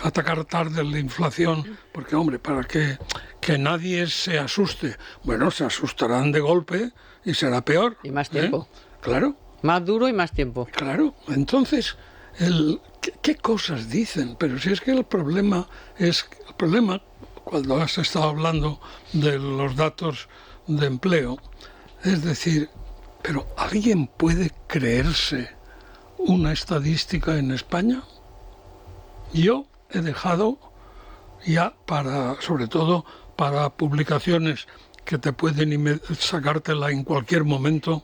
atacar tarde la inflación, porque, hombre, para que nadie se asuste, bueno, se asustarán de golpe y será peor. Y más tiempo. Claro, Más duro y más tiempo. claro. Entonces, ¿qué cosas dicen? Pero si es que el problema, cuando has estado hablando de los datos de empleo, es decir, ¿pero alguien puede creerse una estadística en España? Yo he dejado ya sobre todo para publicaciones que te pueden sacártela en cualquier momento.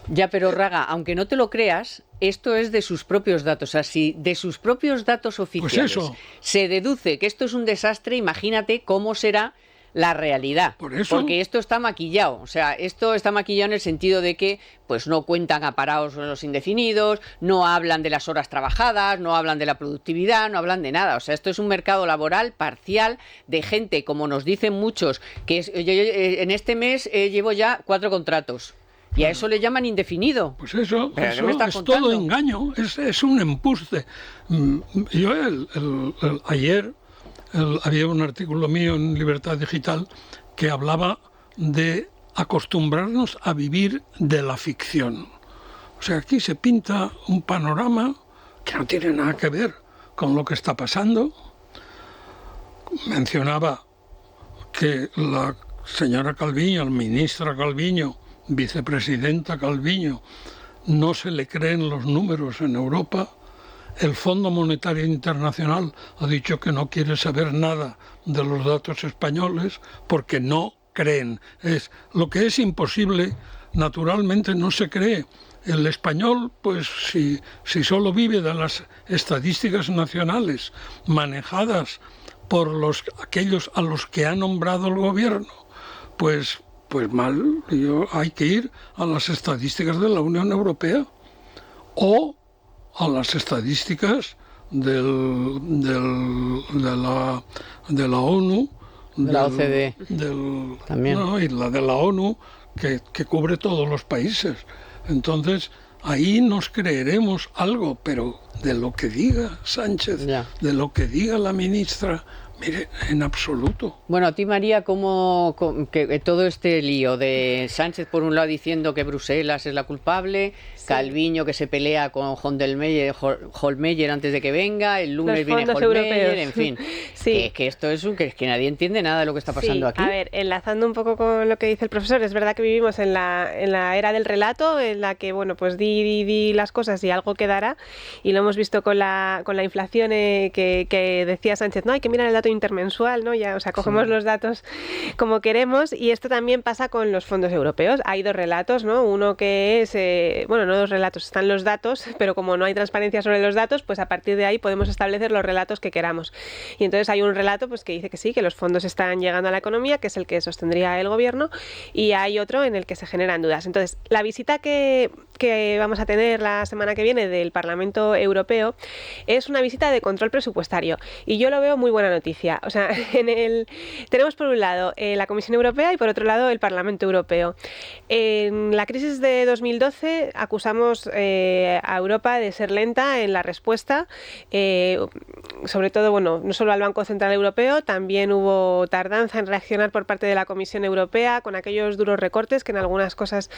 Ya, pero Raga, aunque no te lo creas, esto es de sus propios datos. O sea, si de sus propios datos oficiales eso. se deduce que esto es un desastre, imagínate cómo será la realidad. Por eso. Porque esto está maquillado. O sea, esto está maquillado en el sentido de que pues no cuentan a parados los indefinidos, no hablan de las horas trabajadas, no hablan de la productividad, no hablan de nada. O sea, esto es un mercado laboral parcial de gente, como nos dicen muchos, que en este mes llevo ya 4 contratos. Y a eso le llaman indefinido. Pues eso ¿Pero qué me estás es contando? todo engaño, es un embuste. Yo ayer había un artículo mío en Libertad Digital que hablaba de acostumbrarnos a vivir de la ficción. O sea, aquí se pinta un panorama que no tiene nada que ver con lo que está pasando. Mencionaba que la señora Calviño, la ministra Calviño, vicepresidenta Calviño, no se le creen los números en Europa. El Fondo Monetario Internacional ha dicho que no quiere saber nada de los datos españoles porque no creen. Lo que es imposible, naturalmente no se cree. El español, pues si solo vive de las estadísticas nacionales manejadas por aquellos a los que ha nombrado el gobierno, pues mal, hay que ir a las estadísticas de la Unión Europea o a las estadísticas de la ONU, De la OCDE. También. No, y la de la ONU, que cubre todos los países. Entonces, ahí nos creeremos algo, pero de lo que diga Sánchez, Ya. de lo que diga la ministra Mire, en absoluto. Bueno, a ti, María, que todo este lío de Sánchez por un lado diciendo que Bruselas es la culpable, sí. Calviño que se pelea con Hohlmeier antes de que venga, el lunes viene Hohlmeier, en fin, sí. que esto es que nadie entiende nada de lo que está pasando aquí. A ver, enlazando un poco con lo que dice el profesor, es verdad que vivimos en la era del relato, en la que, bueno, pues di las cosas y algo quedará, y lo hemos visto con la inflación que decía Sánchez, no, hay que mirar el dato intermensual, ¿no? Ya, o sea, cogemos los datos como queremos, y esto también pasa con los fondos europeos. Hay dos relatos, ¿no? Uno que es, bueno, no dos relatos, están los datos, pero como no hay transparencia sobre los datos, pues a partir de ahí podemos establecer los relatos que queramos. Y entonces hay un relato pues que dice que sí, que los fondos están llegando a la economía, que es el que sostendría el gobierno, y hay otro en el que se generan dudas. Entonces, la visita que vamos a tener la semana que viene del Parlamento Europeo es una visita de control presupuestario, y yo lo veo muy buena noticia. O sea, tenemos por un lado la Comisión Europea y por otro lado el Parlamento Europeo. En la crisis de 2012 acusamos a Europa de ser lenta en la respuesta, sobre todo, bueno, no solo al Banco Central Europeo, también hubo tardanza en reaccionar por parte de la Comisión Europea con aquellos duros recortes que en algunas cosas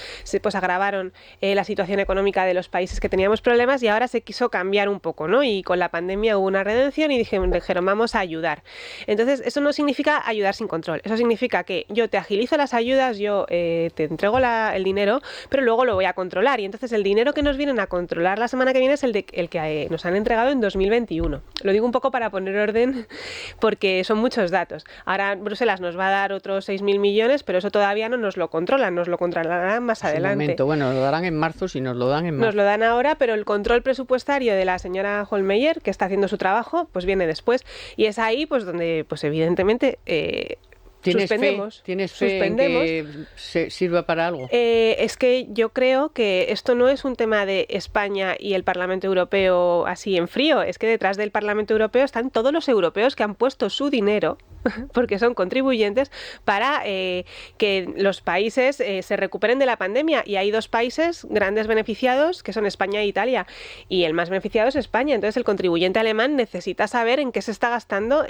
pues agravaron la situación económica de los países que teníamos problemas, y ahora se quiso cambiar un poco, ¿no? Y con la pandemia hubo una redención y dijeron vamos a ayudar. Entonces, eso no significa ayudar sin control. Eso significa que yo te agilizo las ayudas, yo te entrego el dinero, pero luego lo voy a controlar. Y entonces el dinero que nos vienen a controlar la semana que viene es el que nos han entregado en 2021. Lo digo un poco para poner orden, porque son muchos datos. Ahora Bruselas nos va a dar otros 6.000 millones, pero eso todavía no nos lo controlan, nos lo controlarán más adelante. Un momento, bueno, nos lo darán en marzo, si nos lo dan en marzo. Nos lo dan ahora, pero el control presupuestario de la señora Hohlmeier, que está haciendo su trabajo, pues viene después. Y es ahí pues donde, pues evidentemente, suspendemos. ¿Tienes fe en que sirva para algo? Es que yo creo que esto no es un tema de España y el Parlamento Europeo así en frío. Es que detrás del Parlamento Europeo están todos los europeos que han puesto su dinero, porque son contribuyentes, para que los países se recuperen de la pandemia. Y hay dos países grandes beneficiados, que son España e Italia. Y el más beneficiado es España. Entonces el contribuyente alemán necesita saber en qué se está gastando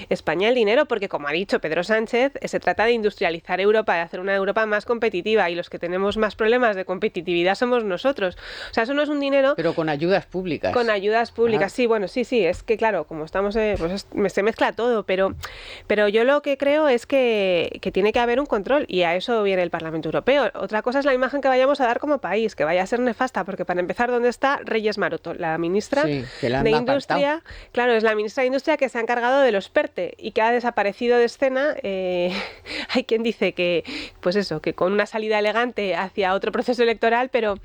España el dinero, porque como ha dicho Pedro Sánchez, se trata de industrializar Europa, de hacer una Europa más competitiva, y los que tenemos más problemas de competitividad somos nosotros. O sea, eso no es un dinero... Pero con ayudas públicas. Con ayudas públicas, sí, bueno, sí, es que claro, como estamos, pues se mezcla todo, pero yo lo que creo es que tiene que haber un control, y a eso viene el Parlamento Europeo. Otra cosa es la imagen que vayamos a dar como país, que vaya a ser nefasta, porque para empezar, ¿dónde está Reyes Maroto? La ministra de Industria. Apartado. Claro, es la ministra de Industria que se ha encargado de los PERTE y que ha desaparecido de escena. Hay quien dice que, pues eso, que con una salida elegante hacia otro proceso electoral, pero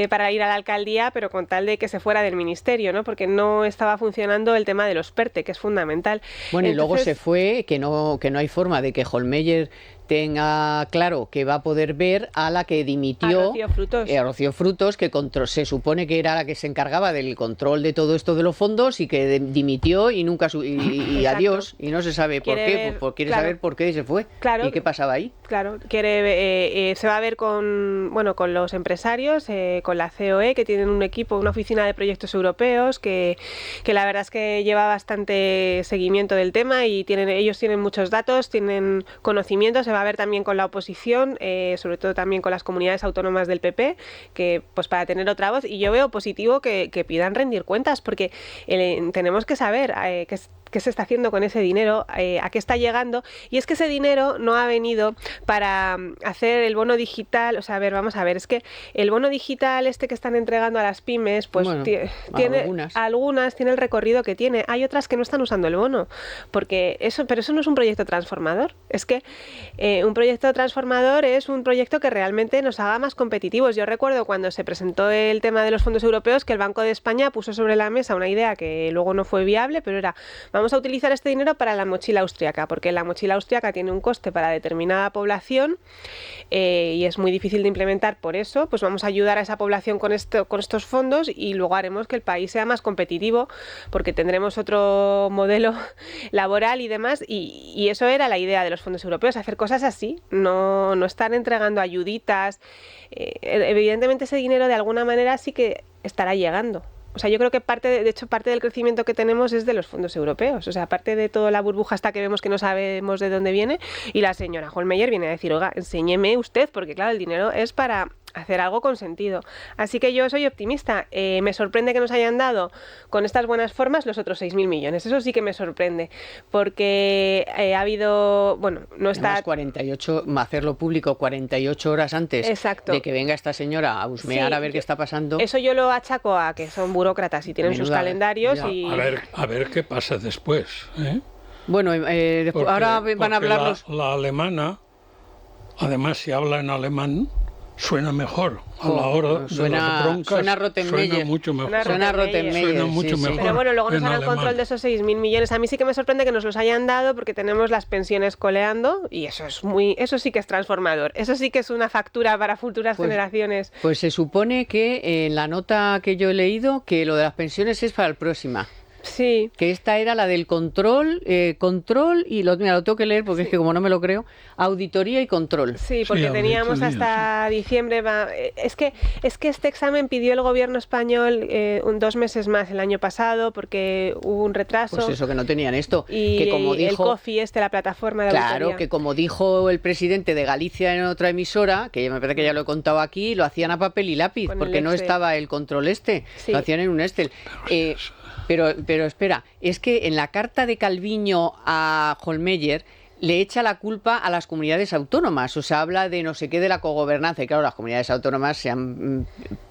para ir a la alcaldía, pero con tal de que se fuera del ministerio, ¿no? Porque no estaba funcionando el tema de los PERTE, que es fundamental. Bueno, y luego se fue, que no hay forma de que Hohlmeier tenga claro que va a poder ver a la que dimitió, a Rocío Frutos, que se supone que era la que se encargaba del control de todo esto de los fondos, y que dimitió y nunca y adiós, y no se sabe por qué, pues quiere saber por qué se fue, y qué pasaba ahí. Claro, se va a ver con los empresarios, con la COE, que tienen un equipo, una oficina de proyectos europeos, que la verdad es que lleva bastante seguimiento del tema, y ellos tienen muchos datos, tienen conocimientos. Se va a ver también con la oposición, sobre todo también con las comunidades autónomas del PP, que pues para tener otra voz. Y yo veo positivo que pidan rendir cuentas, porque tenemos que saber qué se está haciendo con ese dinero, a qué está llegando. Y es que ese dinero no ha venido para hacer el bono digital. O sea, vamos a ver, es que el bono digital que están entregando a las pymes, pues tiene algunas tiene el recorrido que tiene. Hay otras que no están usando el bono, pero eso no es un proyecto transformador. Es que un proyecto transformador es un proyecto que realmente nos haga más competitivos. Yo recuerdo cuando se presentó el tema de los fondos europeos, que el Banco de España puso sobre la mesa una idea que luego no fue viable, pero era: vamos a utilizar este dinero para la mochila austriaca, porque la mochila austriaca tiene un coste para determinada población y es muy difícil de implementar. Por eso, pues vamos a ayudar a esa población con estos fondos, y luego haremos que el país sea más competitivo, porque tendremos otro modelo laboral y demás, y eso era la idea de los fondos europeos, hacer cosas así, no estar entregando ayuditas. Evidentemente ese dinero de alguna manera sí que estará llegando. O sea, yo creo que de hecho, parte del crecimiento que tenemos es de los fondos europeos. O sea, aparte de toda la burbuja hasta que vemos que no sabemos de dónde viene, y la señora Hohlmeier viene a decir, oiga, enséñeme usted, porque claro, el dinero es para hacer algo con sentido. Así que yo soy optimista. Me sorprende que nos hayan dado con estas buenas formas los otros 6.000 millones. Eso sí que me sorprende, porque ha habido, bueno, no está... Además, 48, hacerlo público 48 horas antes Exacto. de que venga esta señora a husmear Sí, a ver qué está pasando. Eso yo lo achaco a que son burócratas y tienen sus Menuda, calendarios ya. y... A ver qué pasa después, ¿eh? Bueno, ahora van a hablar los... La alemana, además si habla en alemán, suena mejor a la hora de las broncas. Suena Rottenmeier. Suena mucho mejor. Suena Rottenmeier. Suena mucho sí, mejor. Pero bueno, luego nos en harán alemán. control de esos 6.000 millones. A mí sí que me sorprende que nos los hayan dado porque tenemos las pensiones coleando y eso sí que es transformador. Eso sí que es una factura para futuras generaciones. Pues se supone que en la nota que yo he leído que lo de las pensiones es para el próximo. Sí. Que esta era la del control y mira, lo tengo que leer porque es que como no me lo creo, auditoría y control. Sí, porque teníamos hasta diciembre. Es que este examen pidió el gobierno español 2 meses más el año pasado porque hubo un retraso. Pues eso, que no tenían esto. Y que como dijo, el COFI, la plataforma de auditoría. Claro, que como dijo el presidente de Galicia en otra emisora, que me parece que ya lo he contado aquí, lo hacían a papel y lápiz, Con porque el no Excel. estaba el control Sí. lo hacían en un Excel. Pero espera, es que en la carta de Calviño a Hohlmeier le echa la culpa a las comunidades autónomas, o sea, habla de no sé qué de la cogobernanza, y claro, las comunidades autónomas se han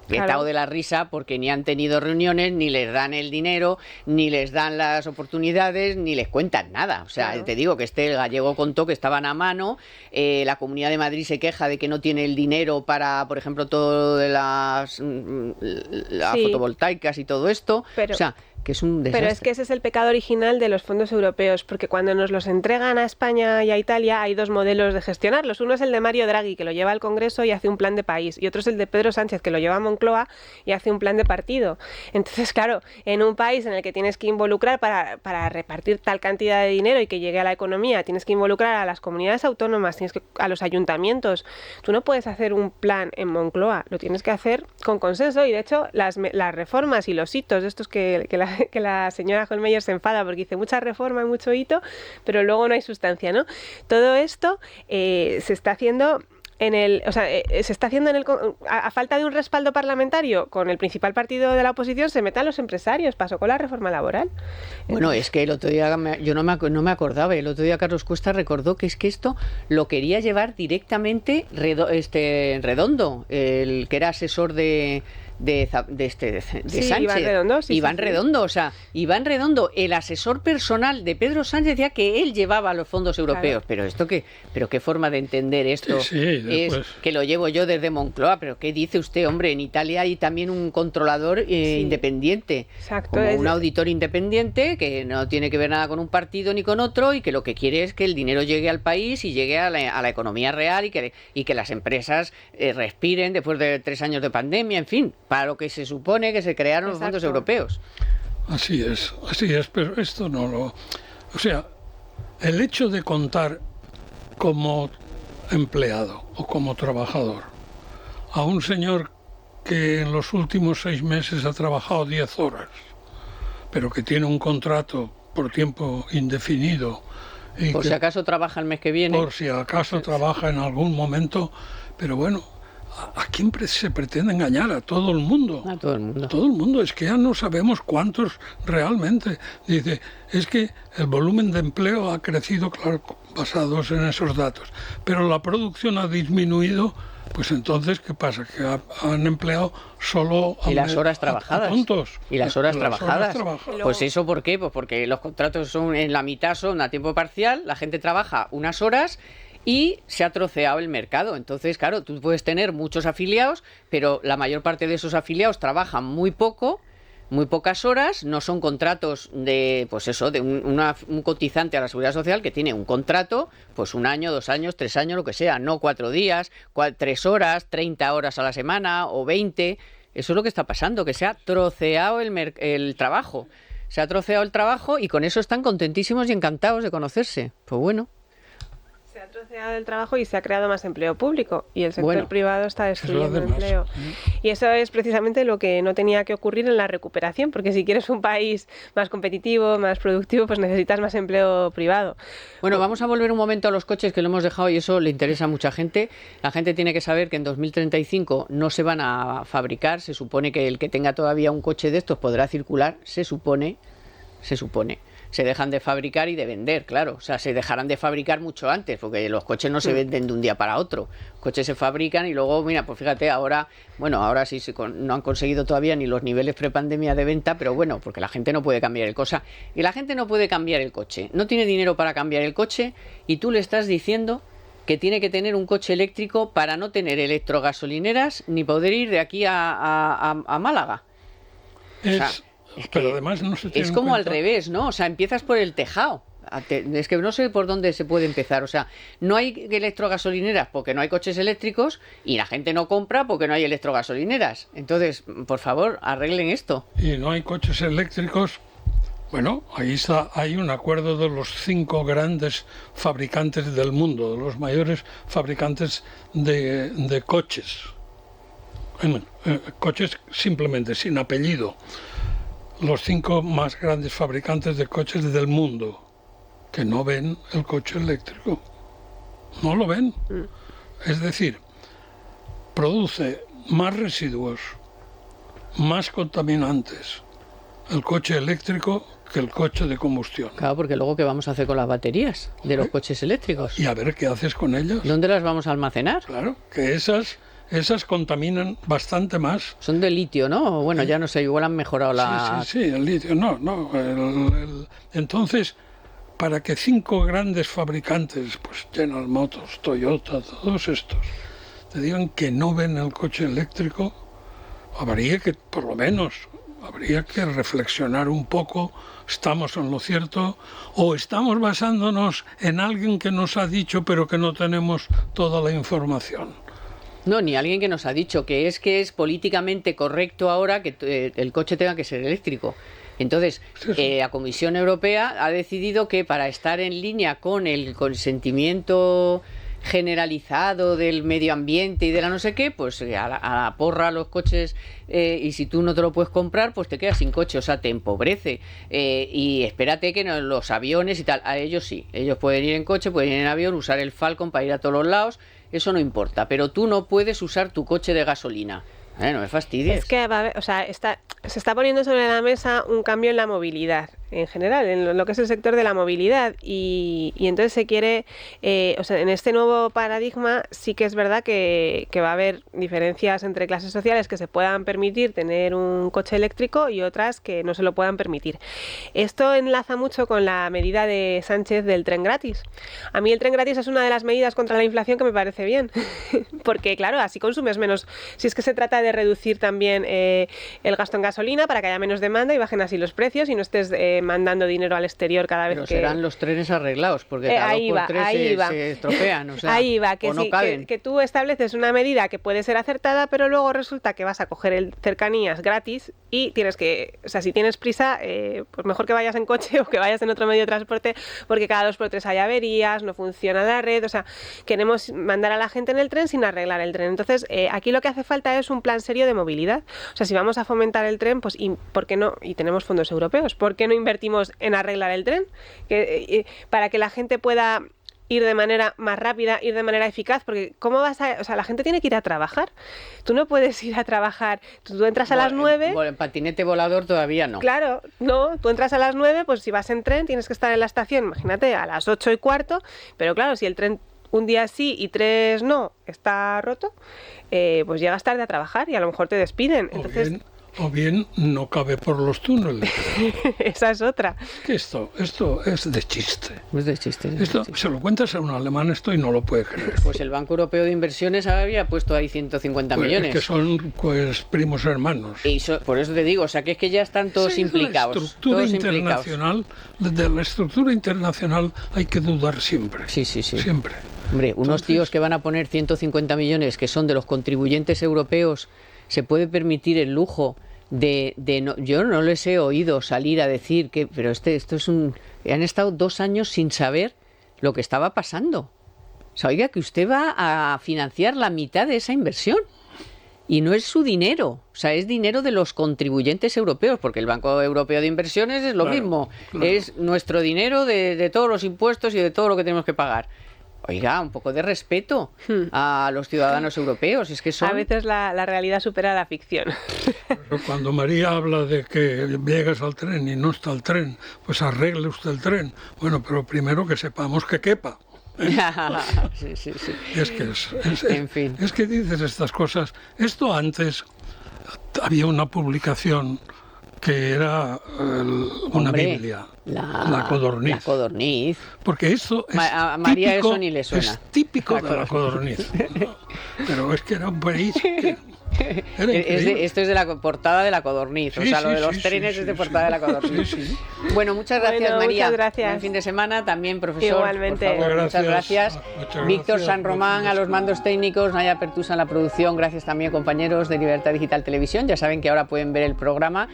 petado Claro. de la risa porque ni han tenido reuniones, ni les dan el dinero, ni les dan las oportunidades, ni les cuentan nada. O sea, Claro. te digo que el gallego contó que estaban a mano, la Comunidad de Madrid se queja de que no tiene el dinero para, por ejemplo, todo de las Sí. fotovoltaicas y todo esto, Pero- o sea, que es un desastre. Pero es que ese es el pecado original de los fondos europeos, porque cuando nos los entregan a España y a Italia hay 2 modelos de gestionarlos. Uno es el de Mario Draghi, que lo lleva al Congreso y hace un plan de país, y otro es el de Pedro Sánchez, que lo lleva a Moncloa y hace un plan de partido. Entonces, claro, en un país en el que tienes que involucrar para repartir tal cantidad de dinero y que llegue a la economía, tienes que involucrar a las comunidades autónomas, a los ayuntamientos. Tú no puedes hacer un plan en Moncloa, lo tienes que hacer con consenso, y de hecho las reformas y los hitos de estos que la señora Hohlmeier se enfada porque dice mucha reforma y mucho hito, pero luego no hay sustancia, ¿no? Todo esto se está haciendo a falta de un respaldo parlamentario con el principal partido de la oposición. Se metan los empresarios. Pasó con la reforma laboral. Bueno, es que el otro día yo no me acordaba, el otro día Carlos Cuesta recordó que es que esto lo quería llevar directamente Redondo, el que era asesor de Sí, Sánchez. Iván Redondo, sí, Iván sí, sí. Redondo, o sea, Iván Redondo, el asesor personal de Pedro Sánchez, decía que él llevaba los fondos europeos. Claro. Pero qué forma de entender esto Sí, es después. que lo llevo yo desde Moncloa, pero ¿qué dice usted, hombre? En Italia hay también un controlador independiente, Exacto, como un auditor independiente que no tiene que ver nada con un partido ni con otro y que lo que quiere es que el dinero llegue al país y llegue a la economía real y que las empresas respiren después de 3 años de pandemia, en fin, para lo que se supone que se crearon los fondos Exacto. europeos. Así es, pero esto no lo... O sea, el hecho de contar como empleado o como trabajador a un señor que en los últimos 6 meses ha trabajado 10 horas, pero que tiene un contrato por tiempo indefinido y Por que si acaso trabaja el mes que viene. por si acaso trabaja en algún momento, pero bueno, ¿a quién se pretende engañar? A todo el mundo. A todo el mundo. Todo el mundo, es que ya no sabemos cuántos realmente. Dice, es que el volumen de empleo ha crecido, claro, basados en esos datos, pero la producción ha disminuido, pues entonces, ¿qué pasa? Que han empleado solo Y las horas a trabajadas. tontos. Y las horas trabajadas. trabajadas. Pues eso, ¿por qué? Pues porque los contratos son en la mitad son a tiempo parcial, la gente trabaja unas horas y se ha troceado el mercado. Entonces, claro, tú puedes tener muchos afiliados, pero la mayor parte de esos afiliados trabajan muy poco, muy pocas horas, no son contratos de, pues eso, de un cotizante a la Seguridad Social que tiene un contrato, pues 1 año, 2 años, 3 años, lo que sea, no 4 días, 3 horas, 30 horas a la semana o 20. Eso es lo que está pasando, que se ha troceado el trabajo. Se ha troceado el trabajo y con eso están contentísimos y encantados de conocerse. Pues bueno. ha troceado el trabajo y se ha creado más empleo público y el sector privado está destruyendo empleo. Y eso es precisamente lo que no tenía que ocurrir en la recuperación, porque si quieres un país más competitivo, más productivo, pues necesitas más empleo privado. Bueno, vamos a volver un momento a los coches, que lo hemos dejado y eso le interesa a mucha gente. La gente tiene que saber que en 2035 no se van a fabricar. Se supone que el que tenga todavía un coche de estos podrá circular. Se supone. Se dejan de fabricar y de vender, claro. O sea, se dejarán de fabricar mucho antes, porque los coches no se venden de un día para otro. Los coches se fabrican y luego, mira, pues fíjate, ahora sí no han conseguido todavía ni los niveles prepandemia de venta, pero bueno, porque la gente no puede cambiar el coche. Y la gente no puede cambiar el coche. No tiene dinero para cambiar el coche y tú le estás diciendo que tiene que tener un coche eléctrico para no tener electrogasolineras ni poder ir de aquí a Málaga. Pero además no se tiene es como en cuenta... al revés, ¿no? O sea, empiezas por el tejado. Es que no sé por dónde se puede empezar. O sea, no hay electrogasolineras porque no hay coches eléctricos y la gente no compra porque no hay electrogasolineras. Entonces, por favor, arreglen esto. Y no hay coches eléctricos. Bueno, hay un acuerdo de los 5 grandes fabricantes del mundo, de los mayores fabricantes de coches. Coches simplemente, sin apellido. Los 5 más grandes fabricantes de coches del mundo, que no ven el coche eléctrico. No lo ven. Es decir, produce más residuos, más contaminantes el coche eléctrico que el coche de combustión. Claro, porque luego, ¿qué vamos a hacer con las baterías de los coches eléctricos? Y a ver qué haces con ellas. ¿Dónde las vamos a almacenar? Claro, que esas contaminan bastante más. Son de litio, ¿no? Bueno, ya no sé, igual han mejorado la... Sí, el litio, no. Entonces, para que 5 grandes fabricantes, pues General Motors, Toyota, todos estos, te digan que no ven el coche eléctrico, habría que, por lo menos, reflexionar un poco, ¿estamos en lo cierto? ¿O estamos basándonos en alguien que nos ha dicho pero que no tenemos toda la información? No, ni alguien que nos ha dicho que es políticamente correcto ahora que el coche tenga que ser eléctrico. Entonces, la Comisión Europea ha decidido que para estar en línea con el consentimiento generalizado del medio ambiente y de la no sé qué, pues a la porra los coches, y si tú no te lo puedes comprar, pues te quedas sin coche, o sea, te empobrece. Y espérate que los aviones y tal, a ellos sí, ellos pueden ir en coche, pueden ir en avión, usar el Falcon para ir a todos los lados, eso no importa, pero tú no puedes usar tu coche de gasolina. No me fastidies. Es que se está poniendo sobre la mesa un cambio en la movilidad, en general, en lo que es el sector de la movilidad. Y entonces se quiere, en este nuevo paradigma sí que es verdad que va a haber diferencias entre clases sociales que se puedan permitir tener un coche eléctrico y otras que no se lo puedan permitir. Esto enlaza mucho con la medida de Sánchez del tren gratis. A mí el tren gratis es una de las medidas contra la inflación que me parece bien, porque claro, así consumes menos. Si es que se trata de reducir también el gasto en gasolina para que haya menos demanda y bajen así los precios y no estés mandando dinero al exterior cada vez. Pero que... serán los trenes arreglados, porque cada 2x3 se estropean, o sea, ahí va, que, o no sí, caben. que tú estableces una medida que puede ser acertada, pero luego resulta que vas a coger el cercanías gratis y tienes que, o sea, si tienes prisa, pues mejor que vayas en coche o que vayas en otro medio de transporte, porque cada 2x3 hay averías, no funciona la red, o sea, queremos mandar a la gente en el tren sin arreglar el tren. Entonces, aquí lo que hace falta es un plan serio de movilidad. O sea, si vamos a fomentar el tren, pues ¿por qué no? Y tenemos fondos europeos, ¿por qué no invertimos en arreglar el tren? Para que la gente pueda ir de manera más rápida, ir de manera eficaz, porque ¿cómo vas a...? O sea, la gente tiene que ir a trabajar. Tú no puedes ir a trabajar. Tú entras a las 9... Bueno, en patinete volador todavía no. Claro, no. Tú entras a las 9, pues si vas en tren tienes que estar en la estación, imagínate, a las 8:15, pero claro, si el tren un día sí y 3 no está roto, pues llegas tarde a trabajar y a lo mejor te despiden. Entonces... O bien no cabe por los túneles. Esa es otra. Esto es de chiste. Es de chiste. Se lo cuentas a un alemán esto y no lo puede creer. Pues el Banco Europeo de Inversiones había puesto ahí 150 millones. Que son primos hermanos. Y por eso te digo, o sea, que es que ya están todos implicados. De la estructura internacional hay que dudar siempre. Sí. Siempre. Hombre, unos tíos que van a poner 150 millones, que son de los contribuyentes europeos, se puede permitir el lujo yo no les he oído salir a decir pero esto es han estado 2 años sin saber lo que estaba pasando. O sea, oiga, que usted va a financiar la mitad de esa inversión. Y no es su dinero, o sea, es dinero de los contribuyentes europeos, porque el Banco Europeo de Inversiones es lo mismo, es nuestro dinero de todos los impuestos y de todo lo que tenemos que pagar. Oiga, un poco de respeto a los ciudadanos europeos, es que son... A veces la realidad supera la ficción. Pero cuando María habla de que llegas al tren y no está el tren, pues arregle usted el tren. Bueno, pero primero que sepamos que quepa. Sí, sí, sí. Es que En fin. es que dices estas cosas. Esto antes había una publicación que era una Hombre, Biblia, la la Codorniz. La Codorniz. Porque eso es A María típico, eso ni le suena. es típico La de la Codorniz. ¿No? Pero es que era un país que era increíble. Esto es de la portada de la Codorniz, o Sí, sea, lo sí, de los sí, trenes sí, es de sí, portada sí. de la Codorniz. Sí, sí. Bueno, muchas gracias, Bueno, María. muchas gracias. Buen fin de semana, también, profesor. Igualmente. Por favor, muchas Gracias. gracias. Muchas Víctor gracias. San Román a los mandos técnicos, Naya Pertusa en la producción. Gracias también, compañeros de Libertad Digital Televisión. Ya saben que ahora pueden ver el programa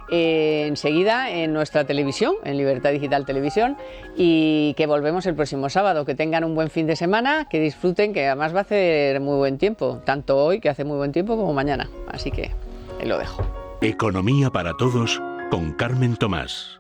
enseguida en nuestra televisión, en Libertad Digital Televisión, y que volvemos el próximo sábado. Que tengan un buen fin de semana, que disfruten, que además va a hacer muy buen tiempo, tanto hoy, que hace muy buen tiempo, como mañana. Así que ahí lo dejo. Economía para todos con Carmen Tomás.